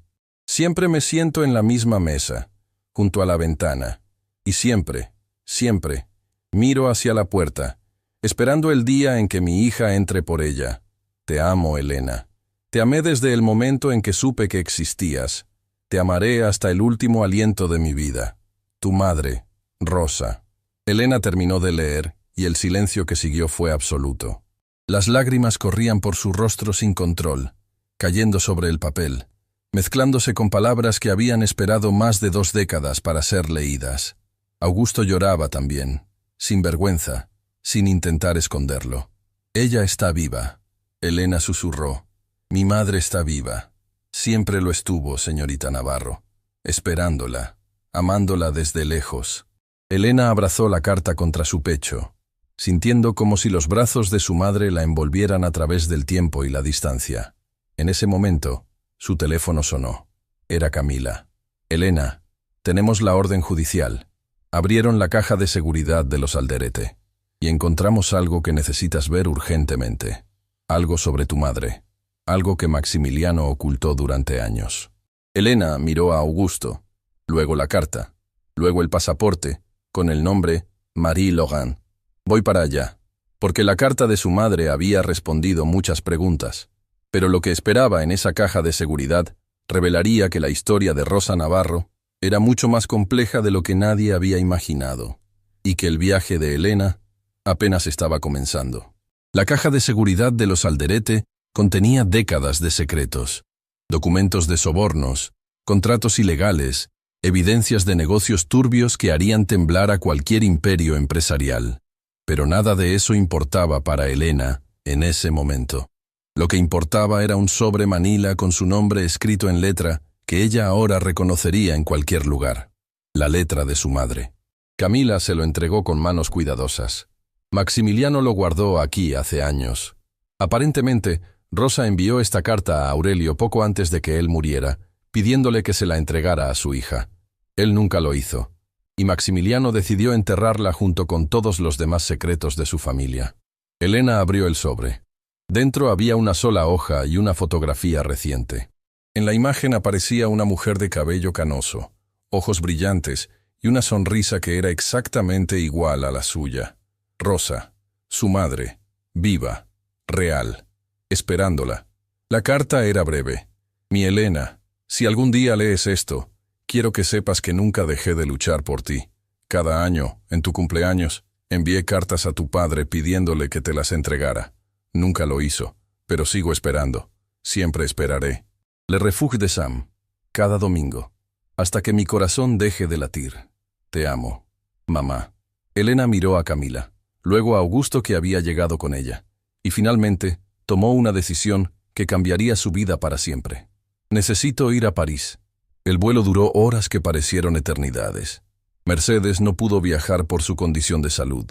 Siempre me siento en la misma mesa, junto a la ventana, y siempre, miro hacia la puerta, esperando el día en que mi hija entre por ella. Te amo, Elena. Te amé desde el momento en que supe que existías. Te amaré hasta el último aliento de mi vida. Tu madre, Rosa. Elena terminó de leer, y el silencio que siguió fue absoluto. Las lágrimas corrían por su rostro sin control, cayendo sobre el papel, mezclándose con palabras que habían esperado más de 2 décadas para ser leídas. Augusto lloraba también, sin vergüenza, sin intentar esconderlo. Ella está viva. Elena susurró. Mi madre está viva. Siempre lo estuvo, señorita Navarro, esperándola, amándola desde lejos. Elena abrazó la carta contra su pecho, sintiendo como si los brazos de su madre la envolvieran a través del tiempo y la distancia. En ese momento, su teléfono sonó. Era Camila. Elena, tenemos la orden judicial. Abrieron la caja de seguridad de los Alderete y encontramos algo que necesitas ver urgentemente. Algo sobre tu madre. Algo que Maximiliano ocultó durante años. Elena miró a Augusto, luego la carta, luego el pasaporte, con el nombre Marie Laurent. Voy para allá, porque la carta de su madre había respondido muchas preguntas, pero lo que esperaba en esa caja de seguridad revelaría que la historia de Rosa Navarro era mucho más compleja de lo que nadie había imaginado, y que el viaje de Elena apenas estaba comenzando. La caja de seguridad de los Alderete contenía décadas de secretos, documentos de sobornos, contratos ilegales, evidencias de negocios turbios que harían temblar a cualquier imperio empresarial. Pero nada de eso importaba para Elena en ese momento. Lo que importaba era un sobre manila con su nombre escrito en letra que ella ahora reconocería en cualquier lugar. La letra de su madre. Camila se lo entregó con manos cuidadosas. Maximiliano lo guardó aquí hace años. Aparentemente, Rosa envió esta carta a Aurelio poco antes de que él muriera, pidiéndole que se la entregara a su hija. Él nunca lo hizo, y Maximiliano decidió enterrarla junto con todos los demás secretos de su familia. Elena abrió el sobre. Dentro había una sola hoja y una fotografía reciente. En la imagen aparecía una mujer de cabello canoso, ojos brillantes y una sonrisa que era exactamente igual a la suya. Rosa, su madre, viva, real, esperándola. La carta era breve. Mi Elena, si algún día lees esto, quiero que sepas que nunca dejé de luchar por ti. Cada año, en tu cumpleaños, envié cartas a tu padre pidiéndole que te las entregara. Nunca lo hizo, pero sigo esperando. Siempre esperaré. Le refugie de Sam, cada domingo, hasta que mi corazón deje de latir. Te amo, mamá. Elena miró a Camila, luego a Augusto que había llegado con ella, y finalmente tomó una decisión que cambiaría su vida para siempre. Necesito ir a París. El vuelo duró horas que parecieron eternidades. Mercedes no pudo viajar por su condición de salud,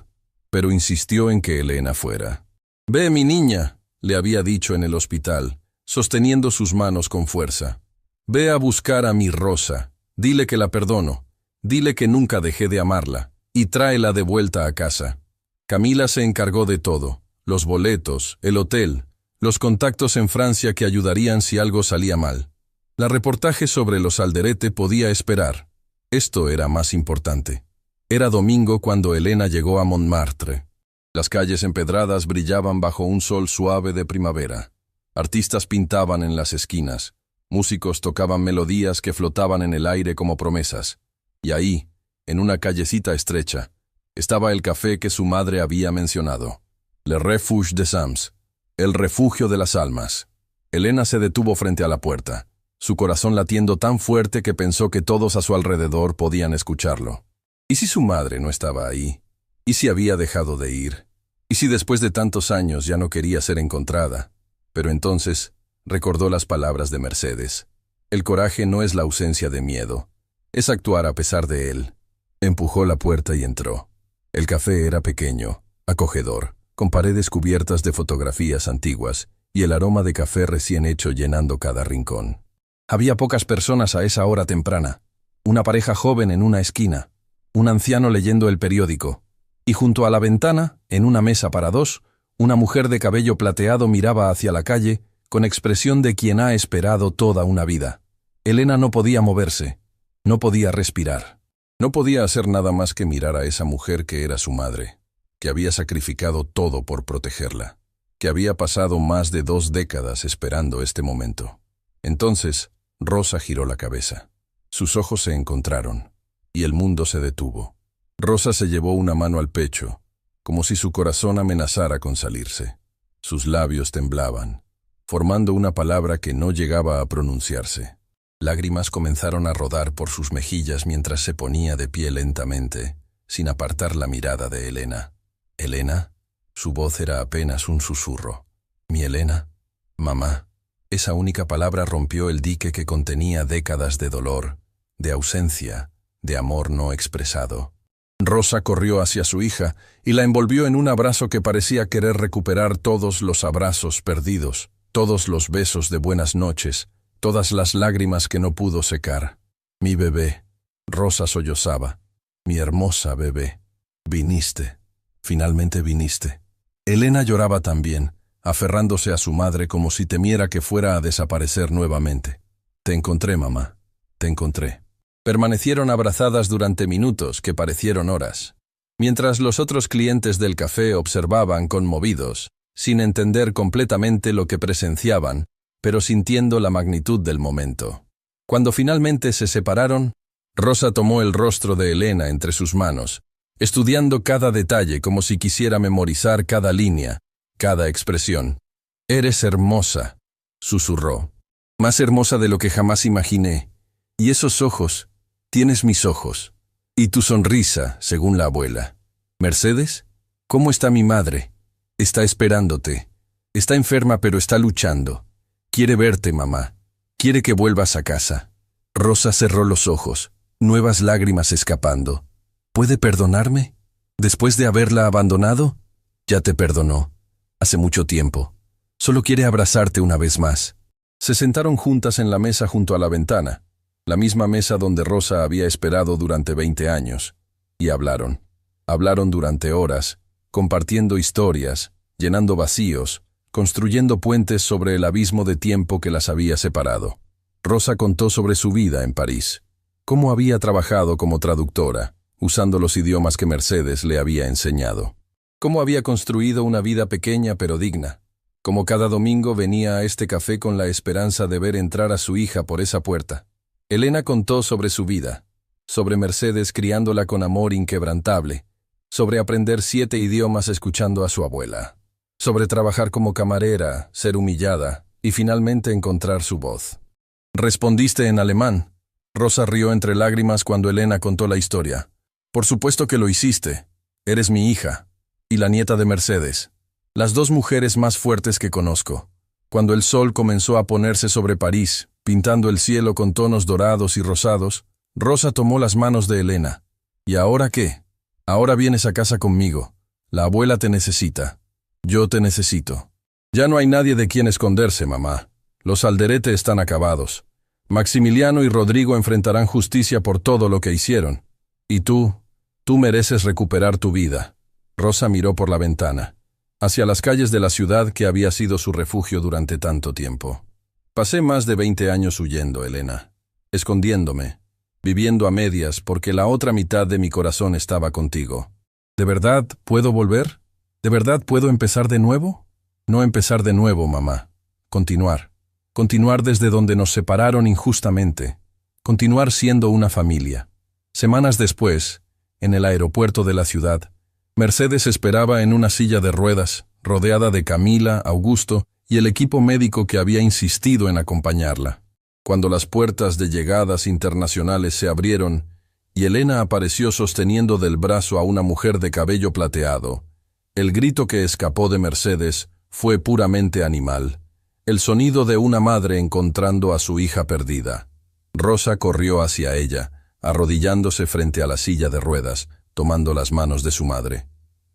pero insistió en que Elena fuera. «Ve, mi niña», le había dicho en el hospital, sosteniendo sus manos con fuerza. «Ve a buscar a mi Rosa, dile que la perdono, dile que nunca dejé de amarla, y tráela de vuelta a casa». Camila se encargó de todo, los boletos, el hotel, los contactos en Francia que ayudarían si algo salía mal. La reportaje sobre los Alderete podía esperar. Esto era más importante. Era domingo cuando Elena llegó a Montmartre. Las calles empedradas brillaban bajo un sol suave de primavera. Artistas pintaban en las esquinas. Músicos tocaban melodías que flotaban en el aire como promesas. Y ahí, en una callecita estrecha, estaba el café que su madre había mencionado. Le Refuge des Âmes, el refugio de las almas. Elena se detuvo frente a la puerta, su corazón latiendo tan fuerte que pensó que todos a su alrededor podían escucharlo. ¿Y si su madre no estaba ahí? ¿Y si había dejado de ir? ¿Y si después de tantos años ya no quería ser encontrada? Pero entonces recordó las palabras de Mercedes. El coraje no es la ausencia de miedo, es actuar a pesar de él. Empujó la puerta y entró. El café era pequeño, acogedor, con paredes cubiertas de fotografías antiguas y el aroma de café recién hecho llenando cada rincón. Había pocas personas a esa hora temprana. Una pareja joven en una esquina, un anciano leyendo el periódico, y junto a la ventana, en una mesa para dos, una mujer de cabello plateado miraba hacia la calle con expresión de quien ha esperado toda una vida. Elena no podía moverse, no podía respirar. No podía hacer nada más que mirar a esa mujer que era su madre, que había sacrificado todo por protegerla, que había pasado más de 2 décadas esperando este momento. Entonces, Rosa giró la cabeza. Sus ojos se encontraron, y el mundo se detuvo. Rosa se llevó una mano al pecho, como si su corazón amenazara con salirse. Sus labios temblaban, formando una palabra que no llegaba a pronunciarse. Lágrimas comenzaron a rodar por sus mejillas mientras se ponía de pie lentamente, sin apartar la mirada de Elena. ¿Elena? Su voz era apenas un susurro. ¿Mi Elena? Mamá. Esa única palabra rompió el dique que contenía décadas de dolor, de ausencia, de amor no expresado. Rosa corrió hacia su hija y la envolvió en un abrazo que parecía querer recuperar todos los abrazos perdidos, todos los besos de buenas noches, todas las lágrimas que no pudo secar. Mi bebé. Rosa sollozaba. Mi hermosa bebé. Viniste. Finalmente viniste. Elena lloraba también, aferrándose a su madre como si temiera que fuera a desaparecer nuevamente. Te encontré, mamá. Te encontré. Permanecieron abrazadas durante minutos que parecieron horas, mientras los otros clientes del café observaban conmovidos, sin entender completamente lo que presenciaban, pero sintiendo la magnitud del momento. Cuando finalmente se separaron, Rosa tomó el rostro de Elena entre sus manos, estudiando cada detalle como si quisiera memorizar cada línea, cada expresión. «Eres hermosa», susurró. «Más hermosa de lo que jamás imaginé. Y esos ojos, tienes mis ojos. Y tu sonrisa, según la abuela. Mercedes, ¿cómo está mi madre? Está esperándote. Está enferma pero está luchando. Quiere verte, mamá. Quiere que vuelvas a casa». Rosa cerró los ojos, nuevas lágrimas escapando. ¿Puede perdonarme? ¿Después de haberla abandonado? Ya te perdonó. Hace mucho tiempo. Solo quiere abrazarte una vez más. Se sentaron juntas en la mesa junto a la ventana, la misma mesa donde Rosa había esperado durante 20 años, y hablaron. Hablaron durante horas, compartiendo historias, llenando vacíos, construyendo puentes sobre el abismo de tiempo que las había separado. Rosa contó sobre su vida en París, cómo había trabajado como traductora, usando los idiomas que Mercedes le había enseñado. Cómo había construido una vida pequeña pero digna. Cómo cada domingo venía a este café con la esperanza de ver entrar a su hija por esa puerta. Elena contó sobre su vida, sobre Mercedes criándola con amor inquebrantable, sobre aprender 7 idiomas escuchando a su abuela, sobre trabajar como camarera, ser humillada y finalmente encontrar su voz. «¿Respondiste en alemán?» Rosa rió entre lágrimas cuando Elena contó la historia. «Por supuesto que lo hiciste. Eres mi hija, y la nieta de Mercedes. Las 2 mujeres más fuertes que conozco. Cuando el sol comenzó a ponerse sobre París, pintando el cielo con tonos dorados y rosados, Rosa tomó las manos de Elena. ¿Y ahora qué? Ahora vienes a casa conmigo. La abuela te necesita. Yo te necesito. Ya no hay nadie de quien esconderse, mamá. Los Alderete están acabados. Maximiliano y Rodrigo enfrentarán justicia por todo lo que hicieron. Y tú mereces recuperar tu vida». Rosa miró por la ventana, hacia las calles de la ciudad que había sido su refugio durante tanto tiempo. «Pasé más de 20 años huyendo, Elena, escondiéndome, viviendo a medias porque la otra mitad de mi corazón estaba contigo. ¿De verdad puedo volver? ¿De verdad puedo empezar de nuevo? No empezar de nuevo, mamá. Continuar. Continuar desde donde nos separaron injustamente. Continuar siendo una familia». Semanas después, en el aeropuerto de la ciudad, Mercedes esperaba en una silla de ruedas, rodeada de Camila, Augusto y el equipo médico que había insistido en acompañarla. Cuando las puertas de llegadas internacionales se abrieron y Elena apareció sosteniendo del brazo a una mujer de cabello plateado, el grito que escapó de Mercedes fue puramente animal, el sonido de una madre encontrando a su hija perdida. Rosa corrió hacia ella, arrodillándose frente a la silla de ruedas, tomando las manos de su madre.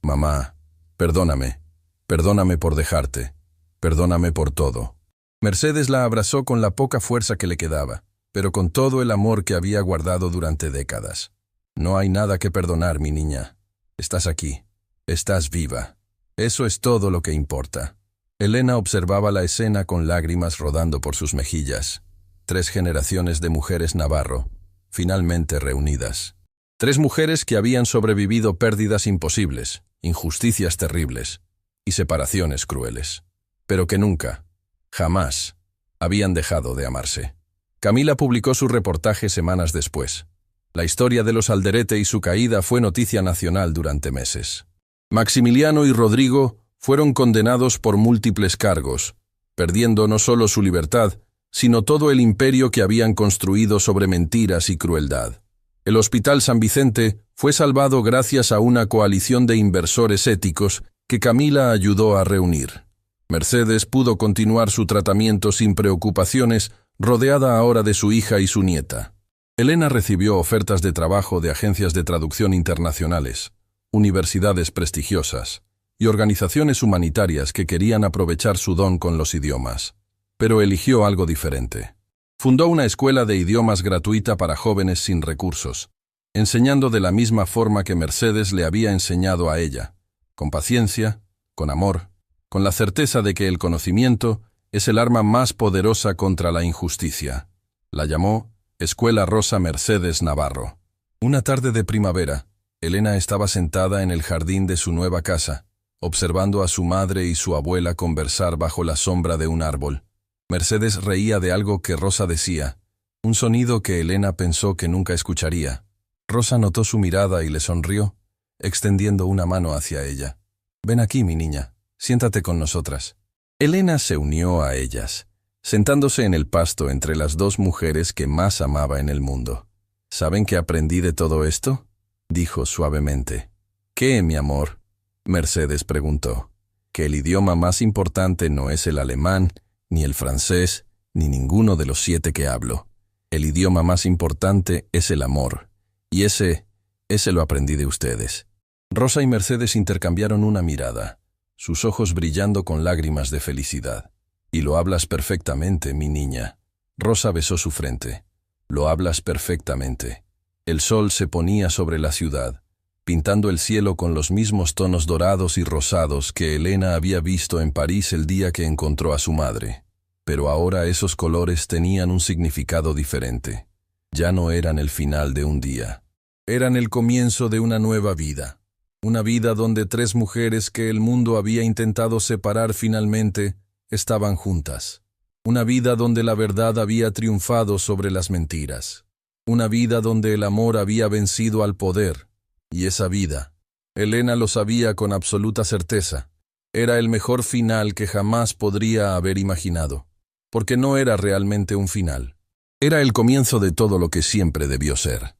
«Mamá, perdóname. Perdóname por dejarte. Perdóname por todo». Mercedes la abrazó con la poca fuerza que le quedaba, pero con todo el amor que había guardado durante décadas. «No hay nada que perdonar, mi niña. Estás aquí. Estás viva. Eso es todo lo que importa». Elena observaba la escena con lágrimas rodando por sus mejillas. 3 generaciones de mujeres Navarro, finalmente reunidas. 3 mujeres que habían sobrevivido pérdidas imposibles, injusticias terribles, y separaciones crueles, pero que nunca, jamás, habían dejado de amarse. Camila publicó su reportaje semanas después. La historia de los Alderete y su caída fue noticia nacional durante meses. Maximiliano y Rodrigo fueron condenados por múltiples cargos, perdiendo no solo su libertad, sino todo el imperio que habían construido sobre mentiras y crueldad. El Hospital San Vicente fue salvado gracias a una coalición de inversores éticos que Camila ayudó a reunir. Mercedes pudo continuar su tratamiento sin preocupaciones, rodeada ahora de su hija y su nieta. Elena recibió ofertas de trabajo de agencias de traducción internacionales, universidades prestigiosas y organizaciones humanitarias que querían aprovechar su don con los idiomas. Pero eligió algo diferente. Fundó una escuela de idiomas gratuita para jóvenes sin recursos, enseñando de la misma forma que Mercedes le había enseñado a ella, con paciencia, con amor, con la certeza de que el conocimiento es el arma más poderosa contra la injusticia. La llamó Escuela Rosa Mercedes Navarro. Una tarde de primavera, Elena estaba sentada en el jardín de su nueva casa, observando a su madre y su abuela conversar bajo la sombra de un árbol. Mercedes reía de algo que Rosa decía, un sonido que Elena pensó que nunca escucharía. Rosa notó su mirada y le sonrió, extendiendo una mano hacia ella. «Ven aquí, mi niña, siéntate con nosotras». Elena se unió a ellas, sentándose en el pasto entre las dos mujeres que más amaba en el mundo. «¿Saben qué aprendí de todo esto?», dijo suavemente. «¿Qué, mi amor?», Mercedes preguntó. «Que el idioma más importante no es el alemán, ni el francés, ni ninguno de los 7 que hablo. El idioma más importante es el amor, y ese lo aprendí de ustedes». Rosa y Mercedes intercambiaron una mirada, sus ojos brillando con lágrimas de felicidad. «Y lo hablas perfectamente, mi niña». Rosa besó su frente. «Lo hablas perfectamente». El sol se ponía sobre la ciudad, pintando el cielo con los mismos tonos dorados y rosados que Elena había visto en París el día que encontró a su madre. Pero ahora esos colores tenían un significado diferente. Ya no eran el final de un día. Eran el comienzo de una nueva vida. Una vida donde 3 mujeres que el mundo había intentado separar finalmente estaban juntas. Una vida donde la verdad había triunfado sobre las mentiras. Una vida donde el amor había vencido al poder. Y esa vida, Elena lo sabía con absoluta certeza, era el mejor final que jamás podría haber imaginado. Porque no era realmente un final. Era el comienzo de todo lo que siempre debió ser.